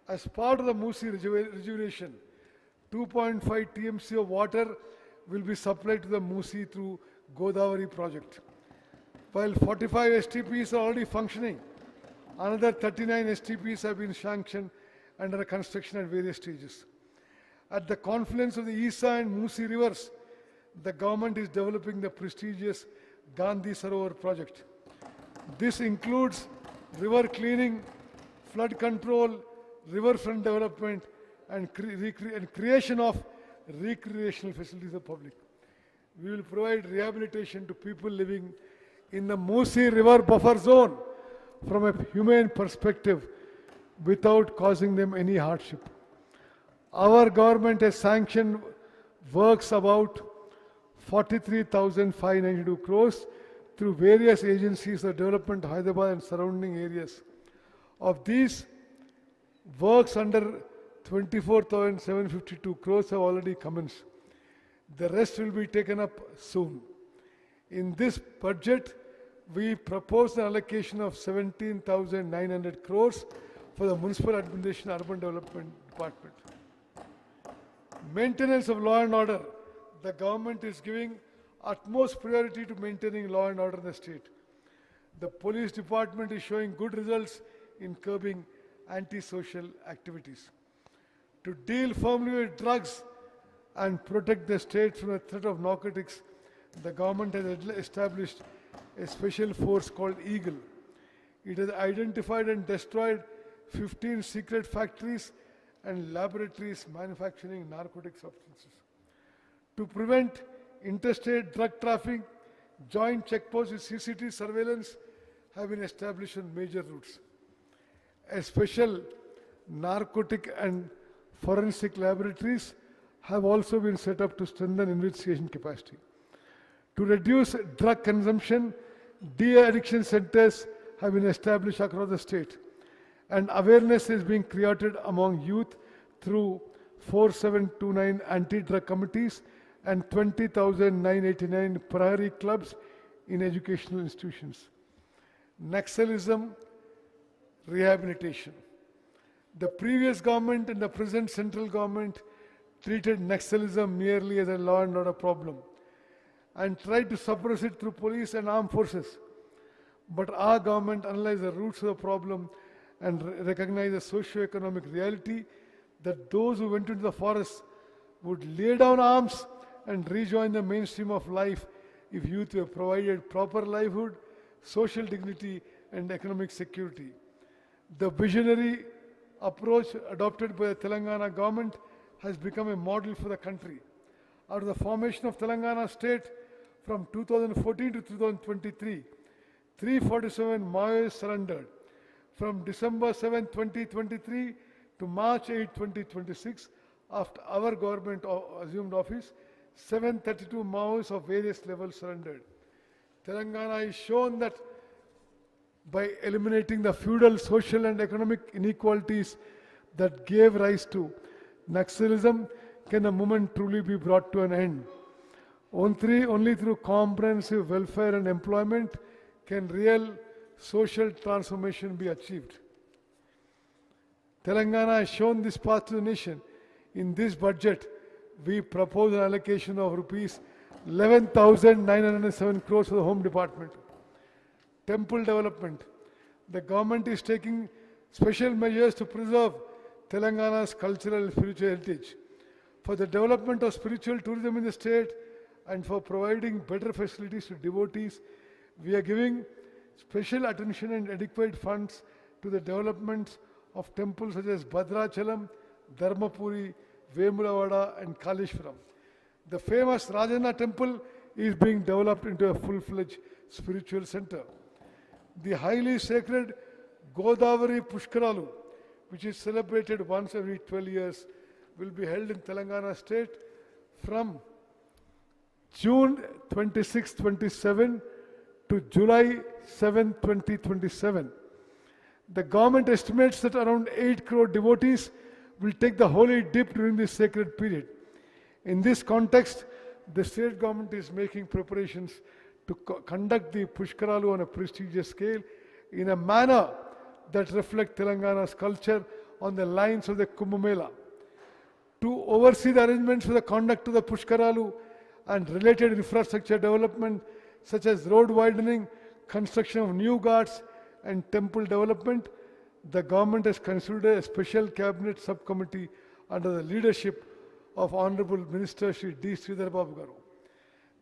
As part of the Musi rejuvenation, 2.5 TMC of water will be supplied to the Musi through Godavari project. While 45 STPs are already functioning, another 39 STPs have been sanctioned and under construction at various stages. At the confluence of the Isa and Musi rivers, the government is developing the prestigious Gandhi Sarovar project. This includes river cleaning, flood control, riverfront development, and creation of recreational facilities for the public. We will provide rehabilitation to people living in the Musi River buffer zone from a humane perspective without causing them any hardship. Our government has sanctioned works about 43,592 crores through various agencies of development of Hyderabad and surrounding areas. Of these, works under 24,752 crores have already commenced. The rest will be taken up soon. In this budget, we propose an allocation of 17,900 crores for the Municipal Administration Urban Development Department. Maintenance of law and order. The government is giving utmost priority to maintaining law and order in the state. The police department is showing good results in curbing antisocial activities. To deal firmly with drugs and protect the state from the threat of narcotics, the government has established a special force called Eagle. It has identified and destroyed 15 secret factories and laboratories manufacturing narcotic substances. To prevent interstate drug trafficking, joint checkposts with CCTV surveillance have been established on major routes. A special narcotic and forensic laboratories have also been set up to strengthen investigation capacity. To reduce drug consumption, de-addiction centers have been established across the state, and awareness is being created among youth through 4729 anti-drug committees and 20,989 Prahari clubs in educational institutions. Naxalism rehabilitation. The previous government and the present central government treated Naxalism merely as a law and order problem and tried to suppress it through police and armed forces. But our government analyzed the roots of the problem and recognized the socio-economic reality that those who went into the forest would lay down arms and rejoin the mainstream of life if youth were provided proper livelihood, social dignity, and economic security. The visionary approach adopted by the Telangana government has become a model for the country. Out of the formation of Telangana state from 2014 to 2023, 347 Maoists surrendered. From December 7, 2023 to March 8, 2026, after our government assumed office, 732 Maoists of various levels surrendered. Telangana has shown that by eliminating the feudal, social and economic inequalities that gave rise to Naxalism, can a movement truly be brought to an end. Only through comprehensive welfare and employment can real social transformation be achieved. Telangana has shown this path to the nation. In this budget, we propose an allocation of rupees 11,907 crores for the Home Department. Temple development. The government is taking special measures to preserve Telangana's cultural and spiritual heritage. For the development of spiritual tourism in the state and for providing better facilities to devotees, we are giving special attention and adequate funds to the development of temples such as Bhadrachalam, Dharmapuri, Vemulavada and Kaleshwaram. The famous Rajana temple is being developed into a full-fledged spiritual center. The highly sacred Godavari Pushkaralu, which is celebrated once every 12 years, will be held in Telangana state from June 26, 27 to July 7, 2027. The government estimates that around 8 crore devotees will take the holy dip during this sacred period. In this context, the state government is making preparations to conduct the Pushkaralu on a prestigious scale in a manner that reflects Telangana's culture on the lines of the Kumbh Mela. To oversee the arrangements for the conduct of the Pushkaralu and related infrastructure development such as road widening, construction of new ghats and temple development, the government has considered a special cabinet subcommittee under the leadership of Honorable Minister Shri D. Sridhar Babu Garu.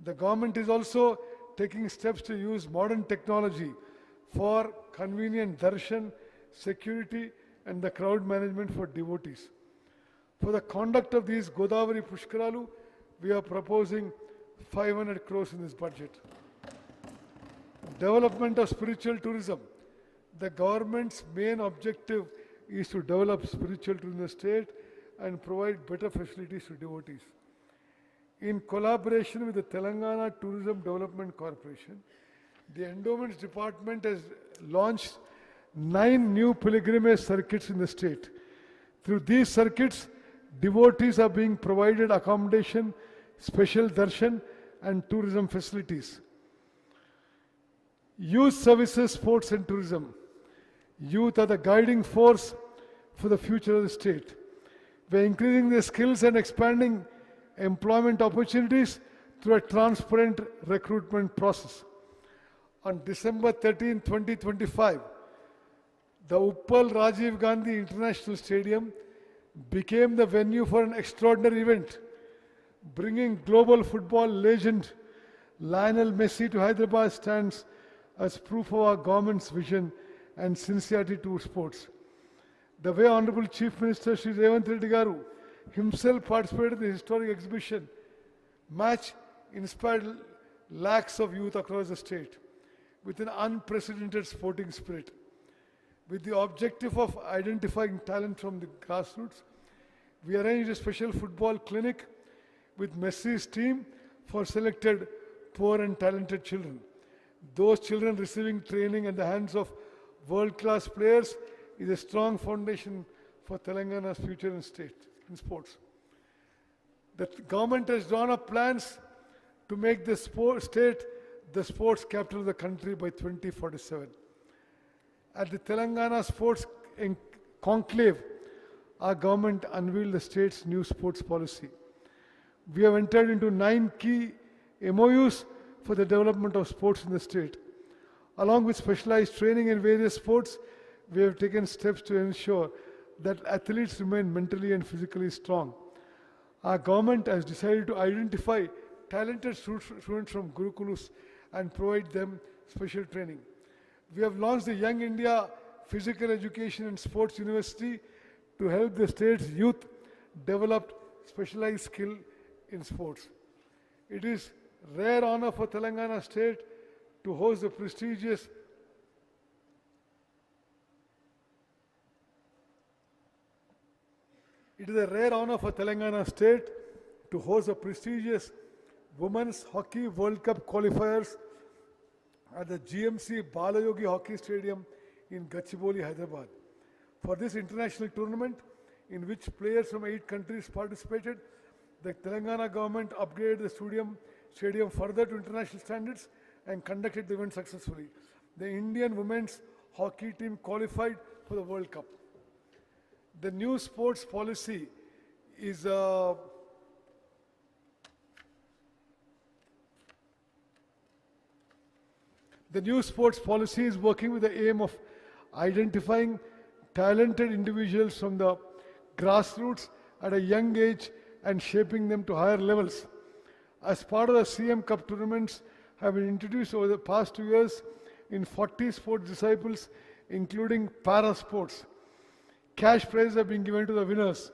The government is also taking steps to use modern technology for convenient darshan, security and the crowd management for devotees. For the conduct of these Godavari Pushkaralu, we are proposing 500 crores in this budget. Development of spiritual tourism. The government's main objective is to develop spiritual tourism in the state and provide better facilities to devotees. In collaboration with the Telangana Tourism Development Corporation, the Endowments Department has launched 9 new pilgrimage circuits in the state. Through these circuits, devotees are being provided accommodation, special darshan and tourism facilities. Youth services, sports and tourism. Youth are the guiding force for the future of the state. We are increasing their skills and expanding employment opportunities through a transparent recruitment process. On December 13, 2025, the Uppal Rajiv Gandhi International Stadium became the venue for an extraordinary event, bringing global football legend Lionel Messi to Hyderabad stands as proof of our government's vision and sincerity to sports. The way Honorable Chief Minister Shri Revanth Reddy Garu himself participated in the historic exhibition match inspired lakhs of youth across the state with an unprecedented sporting spirit. With the objective of identifying talent from the grassroots, we arranged a special football clinic with Messi's team for selected poor and talented children. Those children receiving training at the hands of world-class players is a strong foundation for Telangana's future in sports. The government has drawn up plans to make the state the sports capital of the country by 2047. At the Telangana Sports Conclave, our government unveiled the state's new sports policy. We have entered into 9 key MOUs for the development of sports in the state. Along with specialized training in various sports, we have taken steps to ensure that athletes remain mentally and physically strong. Our government has decided to identify talented students from Gurukulus and provide them special training. We have launched the Young India Physical Education and Sports University to help the state's youth develop specialized skill in sports. It is rare honor for Telangana state to host the prestigious Women's Hockey World Cup qualifiers at the GHMC Balayogi Hockey Stadium in Gachibowli, Hyderabad. For this international tournament, in which players from 8 countries participated, the Telangana government upgraded the stadium further to international standards and conducted the event successfully. The Indian women's hockey team qualified for the World Cup. The new sports policy is working with the aim of identifying talented individuals from the grassroots at a young age and shaping them to higher levels. As part of the CM Cup tournaments have been introduced over the past 2 years in 40 sports disciplines, including para sports. Cash prizes have been given to the winners.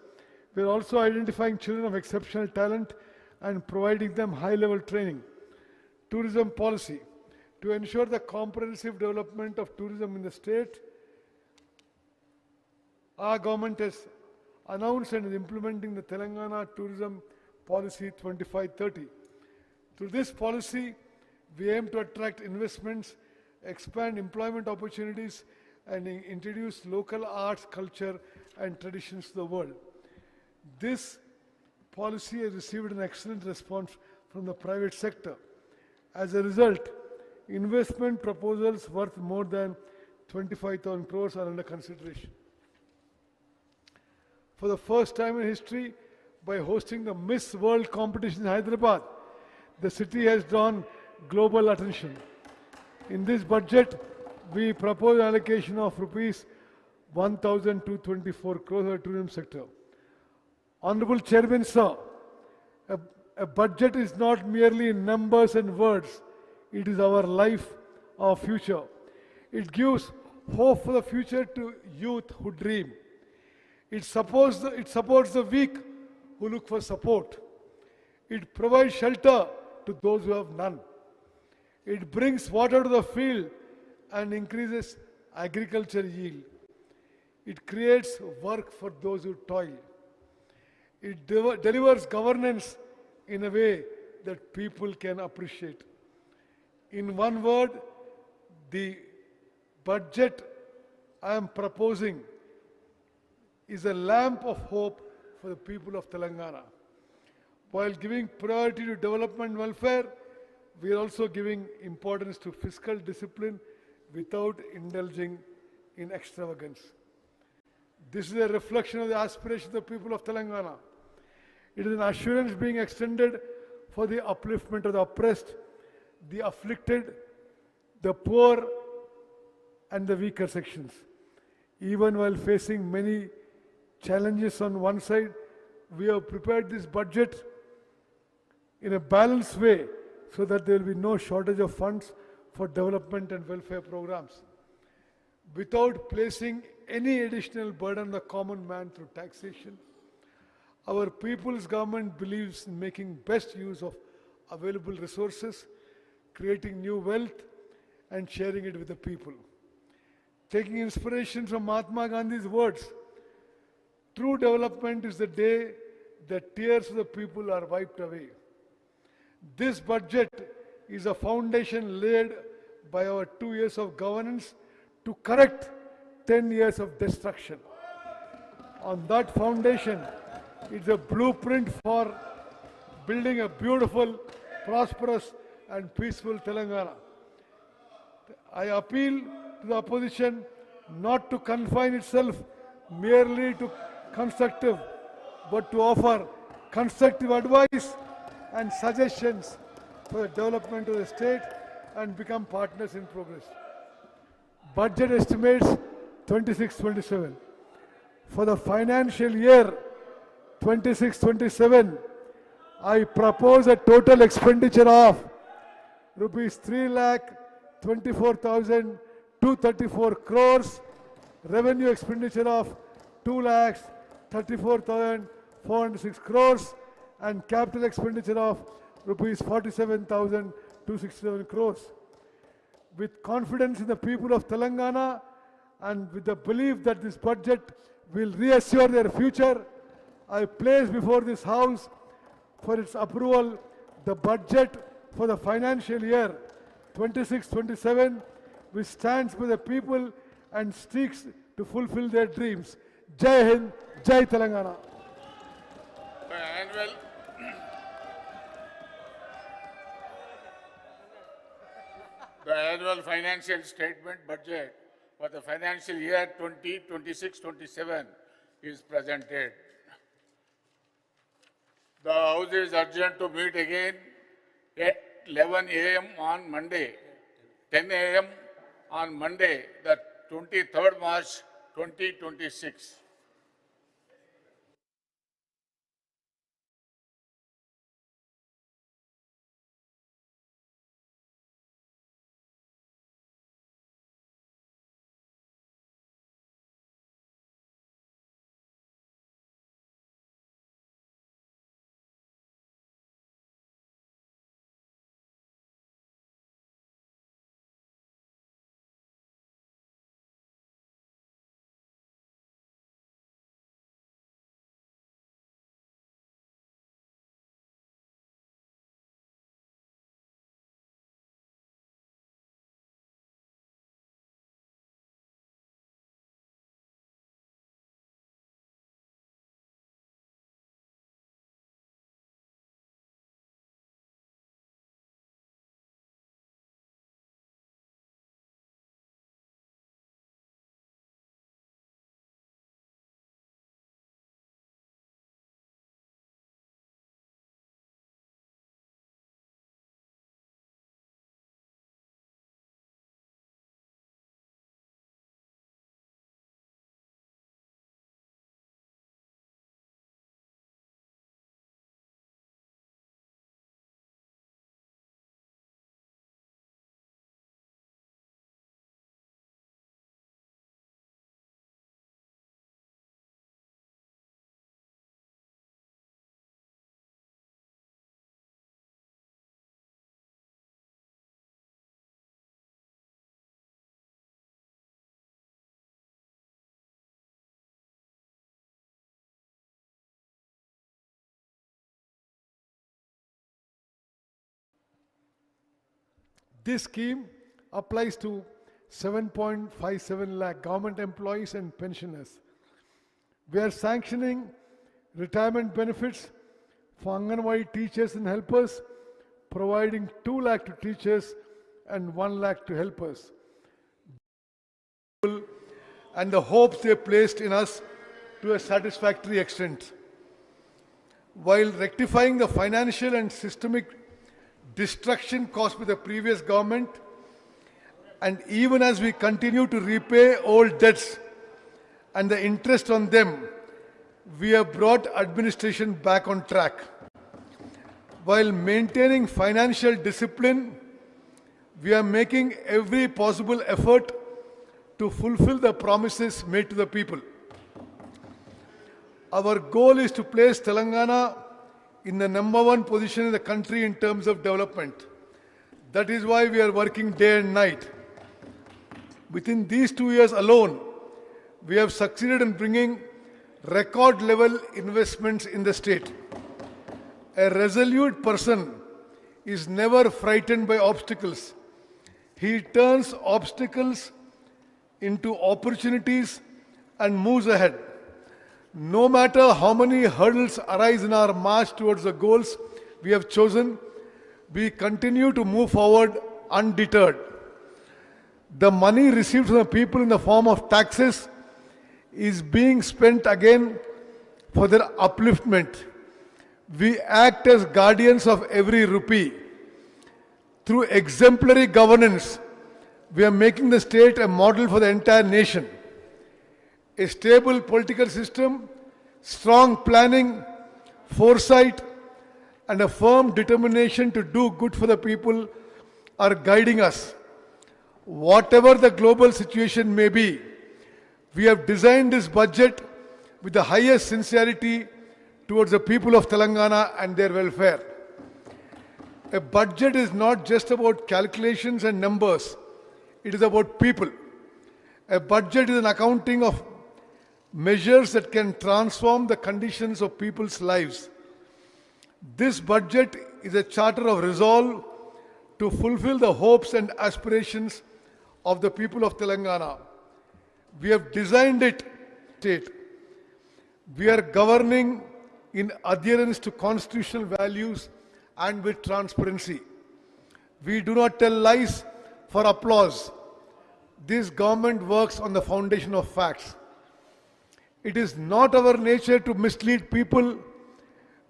We are also identifying children of exceptional talent and providing them high-level training. Tourism policy. To ensure the comprehensive development of tourism in the state, our government has announced and is implementing the Telangana Tourism Policy 2530. Through this policy, we aim to attract investments, expand employment opportunities, and introduce local arts, culture, and traditions to the world. This policy has received an excellent response from the private sector. As a result, investment proposals worth more than 25,000 crores are under consideration. For the first time in history, by hosting the Miss World competition in Hyderabad, the city has drawn global attention. In this budget, we propose an allocation of rupees 1,224 crores for the tourism sector. Honorable Chairman, sir, a budget is not merely numbers and words. It is our life, our future. It gives hope for the future to youth who dream. It supports the weak who look for support. It provides shelter to those who have none. It brings water to the field and increases agriculture yield. It creates work for those who toil. It delivers governance in a way that people can appreciate. In one word, the budget I am proposing is a lamp of hope for the people of Telangana. While giving priority to development and welfare, we are also giving importance to fiscal discipline without indulging in extravagance. This is a reflection of the aspirations of the people of Telangana. It is an assurance being extended for the upliftment of the oppressed, the afflicted, the poor, and the weaker sections. Even while facing many challenges on one side, we have prepared this budget in a balanced way so that there will be no shortage of funds for development and welfare programs. Without placing any additional burden on the common man through taxation, our people's government believes in making best use of available resources, creating new wealth, and sharing it with the people. Taking inspiration from Mahatma Gandhi's words, true development is the day the tears of the people are wiped away. This budget is a foundation laid by our 2 years of governance to correct 10 years of destruction. On that foundation, it's a blueprint for building a beautiful, prosperous, and peaceful Telangana. I appeal to the opposition not to confine itself merely to constructive, but to offer constructive advice and suggestions for the development of the state and become partners in progress. Budget estimates 26-27. For the financial year 26-27, I propose a total expenditure of rupees 3,24,234 crores, revenue expenditure of 2,34,406 crores, and capital expenditure of rupees 47,267 crores. With confidence in the people of Telangana and with the belief that this budget will reassure their future, I place before this House for its approval the budget for the financial year 26-27, which stands with the people and seeks to fulfill their dreams. Jai Hind, Jai Telangana. The annual financial statement budget for the financial year 2026-27 is presented. The House is urgent to meet again at 11 a.m. on Monday, 10 a.m. on Monday, the 23rd March 2026. This scheme applies to 7.57 lakh government employees and pensioners. We are sanctioning retirement benefits for Anganwadi teachers and helpers, providing 2 lakh to teachers and 1 lakh to helpers. And the hopes they placed in us to a satisfactory extent. While rectifying the financial and systemic destruction caused by the previous government, and even as we continue to repay old debts and the interest on them, we have brought administration back on track. While maintaining financial discipline, we are making every possible effort to fulfill the promises made to the people. Our goal is to place Telangana in the #1 position in the country in terms of development. That is why we are working day and night. Within these 2 years alone, we have succeeded in bringing record level investments in the state. A resolute person is never frightened by obstacles. He turns obstacles into opportunities and moves ahead. No matter how many hurdles arise in our march towards the goals we have chosen, we continue to move forward undeterred. The money received from the people in the form of taxes is being spent again for their upliftment. We act as guardians of every rupee. Through exemplary governance, we are making the state a model for the entire nation. A stable political system, strong planning, foresight, and a firm determination to do good for the people are guiding us. Whatever the global situation may be, we have designed this budget with the highest sincerity towards the people of Telangana and their welfare. A budget is not just about calculations and numbers. It is about people. A budget is an accounting of measures that can transform the conditions of people's lives. This budget is a charter of resolve to fulfill the hopes and aspirations of the people of Telangana. We have designed it state. We are governing in adherence to constitutional values and with transparency. We do not tell lies for applause. This government works on the foundation of facts. It is not our nature to mislead people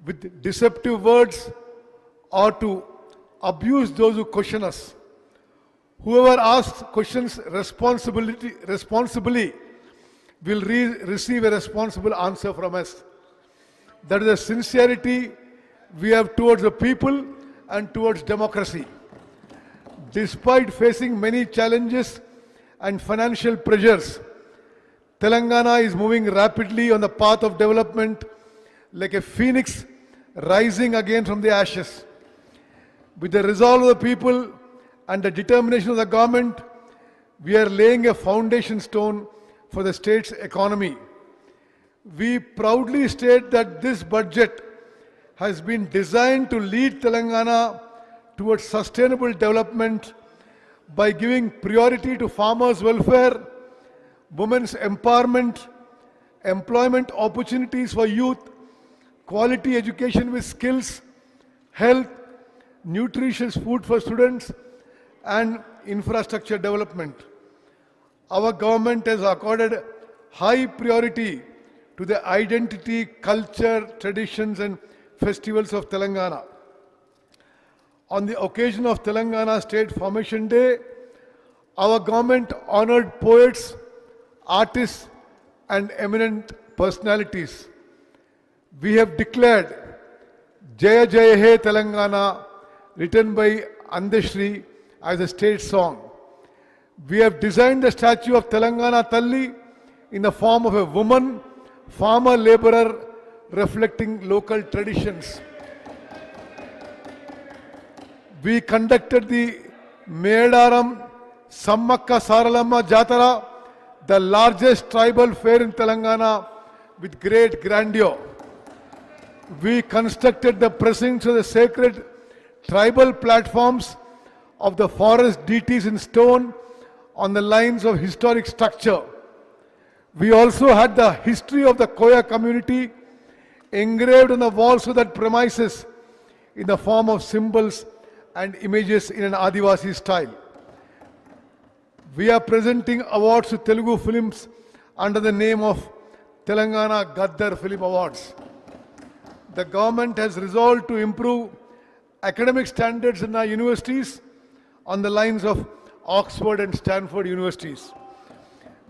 with deceptive words or to abuse those who question us. Whoever asks questions responsibly will receive a responsible answer from us. That is the sincerity we have towards the people and towards democracy. Despite facing many challenges and financial pressures, Telangana is moving rapidly on the path of development like a phoenix rising again from the ashes. With the resolve of the people and the determination of the government, we are laying a foundation stone for the state's economy. We proudly state that this budget has been designed to lead Telangana towards sustainable development by giving priority to farmers' welfare, women's empowerment, employment opportunities for youth, quality education with skills, health, nutritious food for students, and infrastructure development. Our government has accorded high priority to the identity, culture, traditions, and festivals of Telangana. On the occasion of Telangana State Formation Day, our government honored poets, artists, and eminent personalities. We have declared Jaya Jaya He Telangana, written by Andeshri, as a state song. We have designed the statue of Telangana Talli in the form of a woman, farmer laborer, reflecting local traditions. We conducted the Medaram Sammakka Saralamma Jatara, the largest tribal fair in Telangana, with great grandeur. We constructed the precincts of the sacred tribal platforms of the forest DTs in stone on the lines of historic structure. We also had the history of the Koya community engraved on the walls of that premises in the form of symbols and images in an Adivasi style. We are presenting awards to Telugu films under the name of Telangana Gaddar Film Awards. The government has resolved to improve academic standards in our universities on the lines of Oxford and Stanford universities.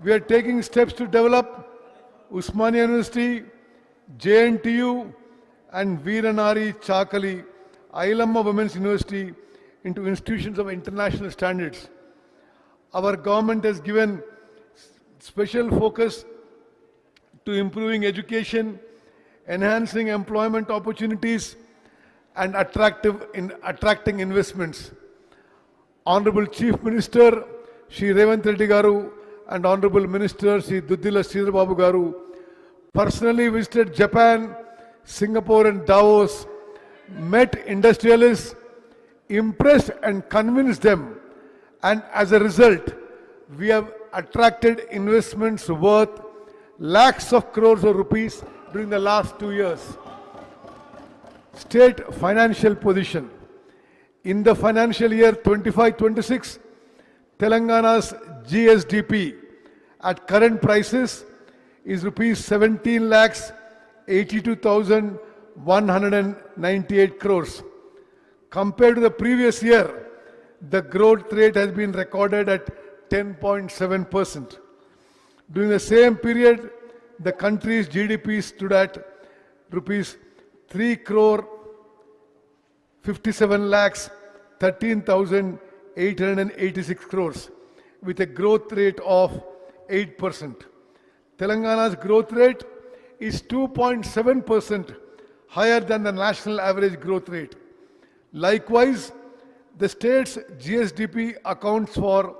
We are taking steps to develop Usmania University, JNTU, and Veeranari Chakali, Ailamma Women's University into institutions of international standards. Our government has given special focus to improving education, enhancing employment opportunities, and attracting investments. Honorable Chief Minister Shri Revanth Reddy Garu and Honorable Minister Shri Duddila Sridhar Babu Garu personally visited Japan, Singapore and Davos, met industrialists, impressed and convinced them, and as a result, we have attracted investments worth lakhs of crores of rupees during the last 2 years. State financial position. In the financial year 25-26, Telangana's GSDP at current prices is rupees 17 lakhs 82,198 crores. Compared to the previous year, the growth rate has been recorded at 10.7%. During the same period, the country's GDP stood at rupees 3 crore 57 lakhs 13,886 crores with a growth rate of 8%. Telangana's growth rate is 2.7% higher than the national average growth rate. Likewise, the state's GSDP accounts for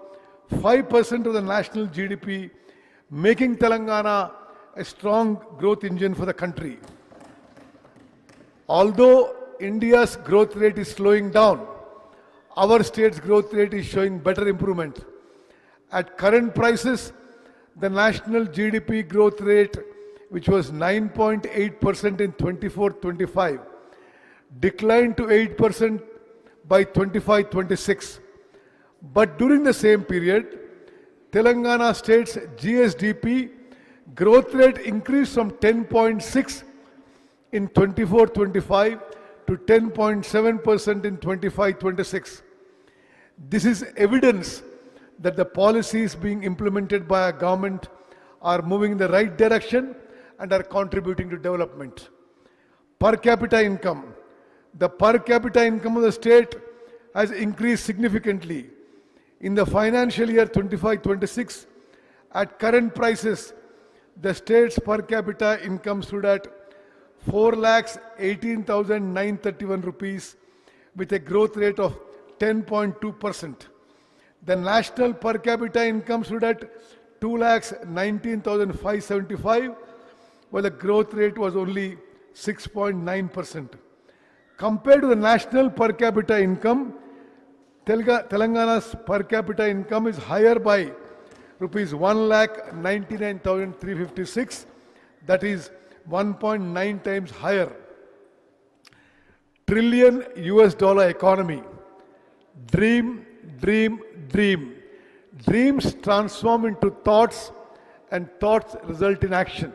5% of the national GDP, making Telangana a strong growth engine for the country. Although India's growth rate is slowing down, our state's growth rate is showing better improvement. At current prices, the national GDP growth rate, which was 9.8% in 24-25, declined to 8% by 25-26. But during the same period, Telangana state's GSDP growth rate increased from 10.6 in 24-25 to 10.7% in 25-26. This is evidence that the policies being implemented by our government are moving in the right direction and are contributing to development. Per capita income. The per capita income of the state has increased significantly. In the financial year 25-26, at current prices, the state's per capita income stood at 4,18,931 rupees with a growth rate of 10.2%. The national per capita income stood at 2,19,575, while the growth rate was only 6.9%. Compared to the national per capita income, Telangana's per capita income is higher by rupees 1,99,356, that is 1.9 times higher. Trillion US dollar economy. Dream, dream, dream. Dreams transform into thoughts and thoughts result in action.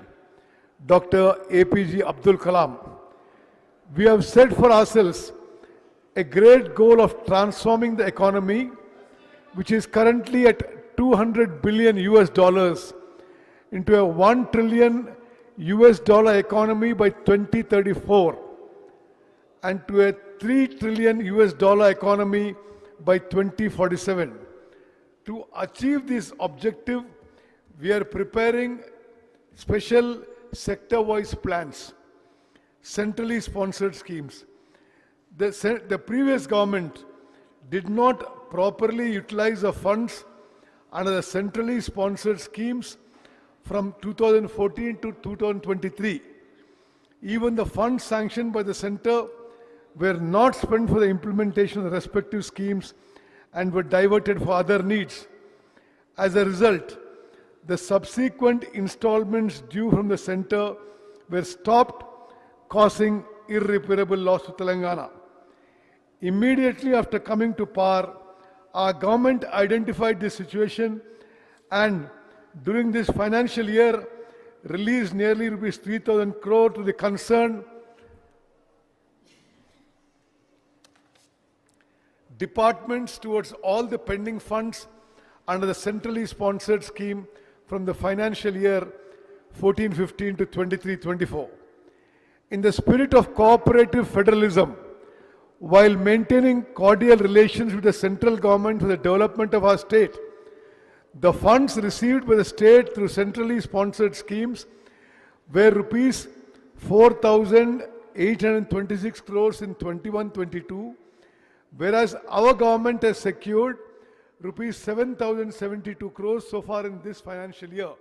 Dr. APJ Abdul Kalam. We have set for ourselves a great goal of transforming the economy, which is currently at 200 billion US dollars, into a 1 trillion US dollar economy by 2034 and to a 3 trillion US dollar economy by 2047. To achieve this objective, we are preparing special sector-wise plans, centrally sponsored schemes. The previous government did not properly utilize the funds under the centrally sponsored schemes from 2014 to 2023. Even the funds sanctioned by the center were not spent for the implementation of the respective schemes, and were diverted for other needs. As a result, the subsequent installments due from the center were stopped, causing irreparable loss to Telangana. Immediately after coming to power, our government identified this situation and during this financial year released nearly rupees 3,000 crore to the concerned departments towards all the pending funds under the centrally sponsored scheme from the financial year 14-15 to 23-24. In the spirit of cooperative federalism, while maintaining cordial relations with the central government for the development of our state, the funds received by the state through centrally sponsored schemes were rupees 4,826 crores in 21-22, whereas our government has secured rupees 7,072 crores so far in this financial year.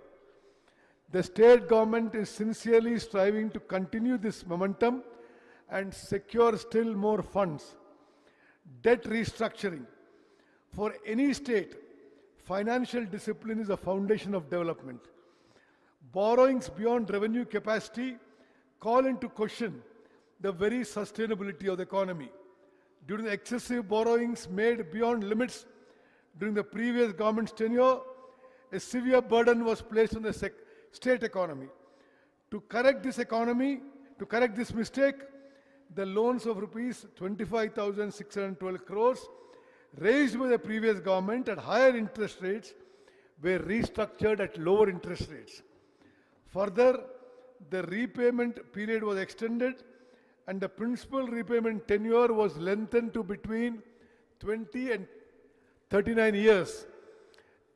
The state government is sincerely striving to continue this momentum and secure still more funds. Debt restructuring. For any state, financial discipline is a foundation of development. Borrowings beyond revenue capacity call into question the very sustainability of the economy. Due to the excessive borrowings made beyond limits during the previous government's tenure, a severe burden was placed on the state economy. To correct this mistake, the loans of rupees 25,612 crores raised by the previous government at higher interest rates were restructured at lower interest rates. Further, the repayment period was extended and the principal repayment tenure was lengthened to between 20 and 39 years.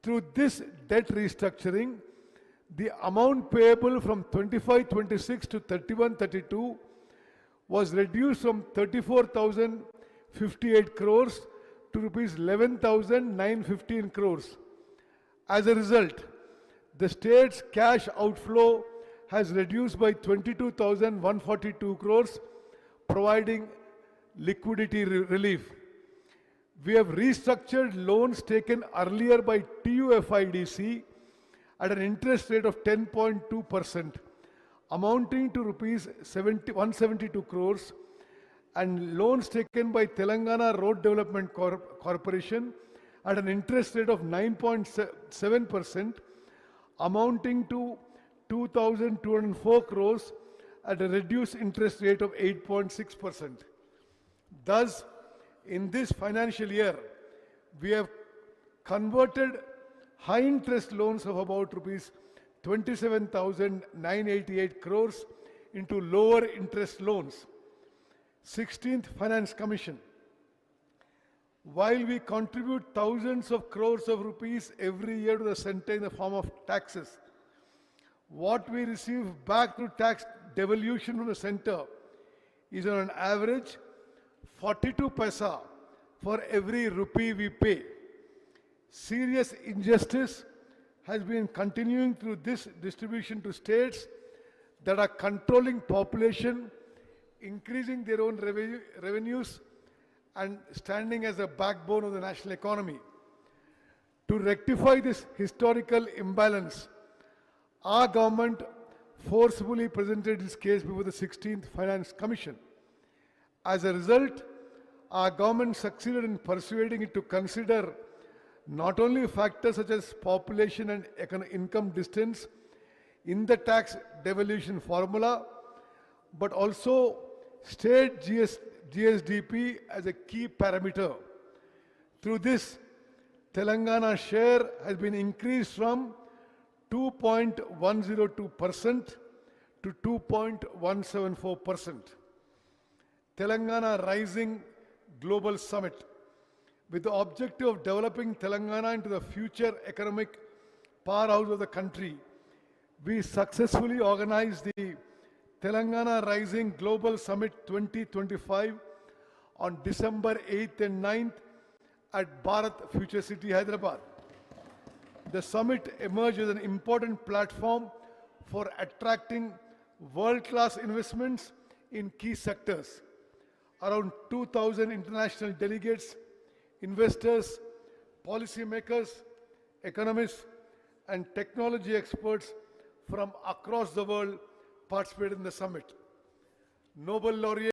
Through this debt restructuring, the amount payable from 25-26 to 31-32 was reduced from 34,058 crores to rupees 11,915 crores. As a result, the state's cash outflow has reduced by 22,142 crores, providing liquidity relief. We have restructured loans taken earlier by TUFIDC at an interest rate of 10.2%, amounting to rupees 172 crores, and loans taken by Telangana Road Development Corporation at an interest rate of 9.7%, amounting to 2,204 crores at a reduced interest rate of 8.6%. Thus, in this financial year, we have converted high interest loans of about rupees 27,988 crores into lower interest loans. 16th Finance Commission. While we contribute thousands of crores of rupees every year to the center in the form of taxes, what we receive back through tax devolution from the center is on an average 42 paisa for every rupee we pay. Serious injustice has been continuing through this distribution to states that are controlling population, increasing their own revenues, and standing as a backbone of the national economy. To rectify this historical imbalance, our government forcefully presented this case before the 16th Finance Commission. As a result, our government succeeded in persuading it to consider not only factors such as population and income distance in the tax devolution formula, but also state GSDP as a key parameter. Through this, Telangana's share has been increased from 2.102% to 2.174%. Telangana Rising Global Summit. With the objective of developing Telangana into the future economic powerhouse of the country, we successfully organized the Telangana Rising Global Summit 2025 on December 8th and 9th at Bharat Future City, Hyderabad. The summit emerged as an important platform for attracting world-class investments in key sectors. Around 2,000 international delegates, investors, Policymakers, economists, and technology experts from across the world participated in the summit. Nobel laureate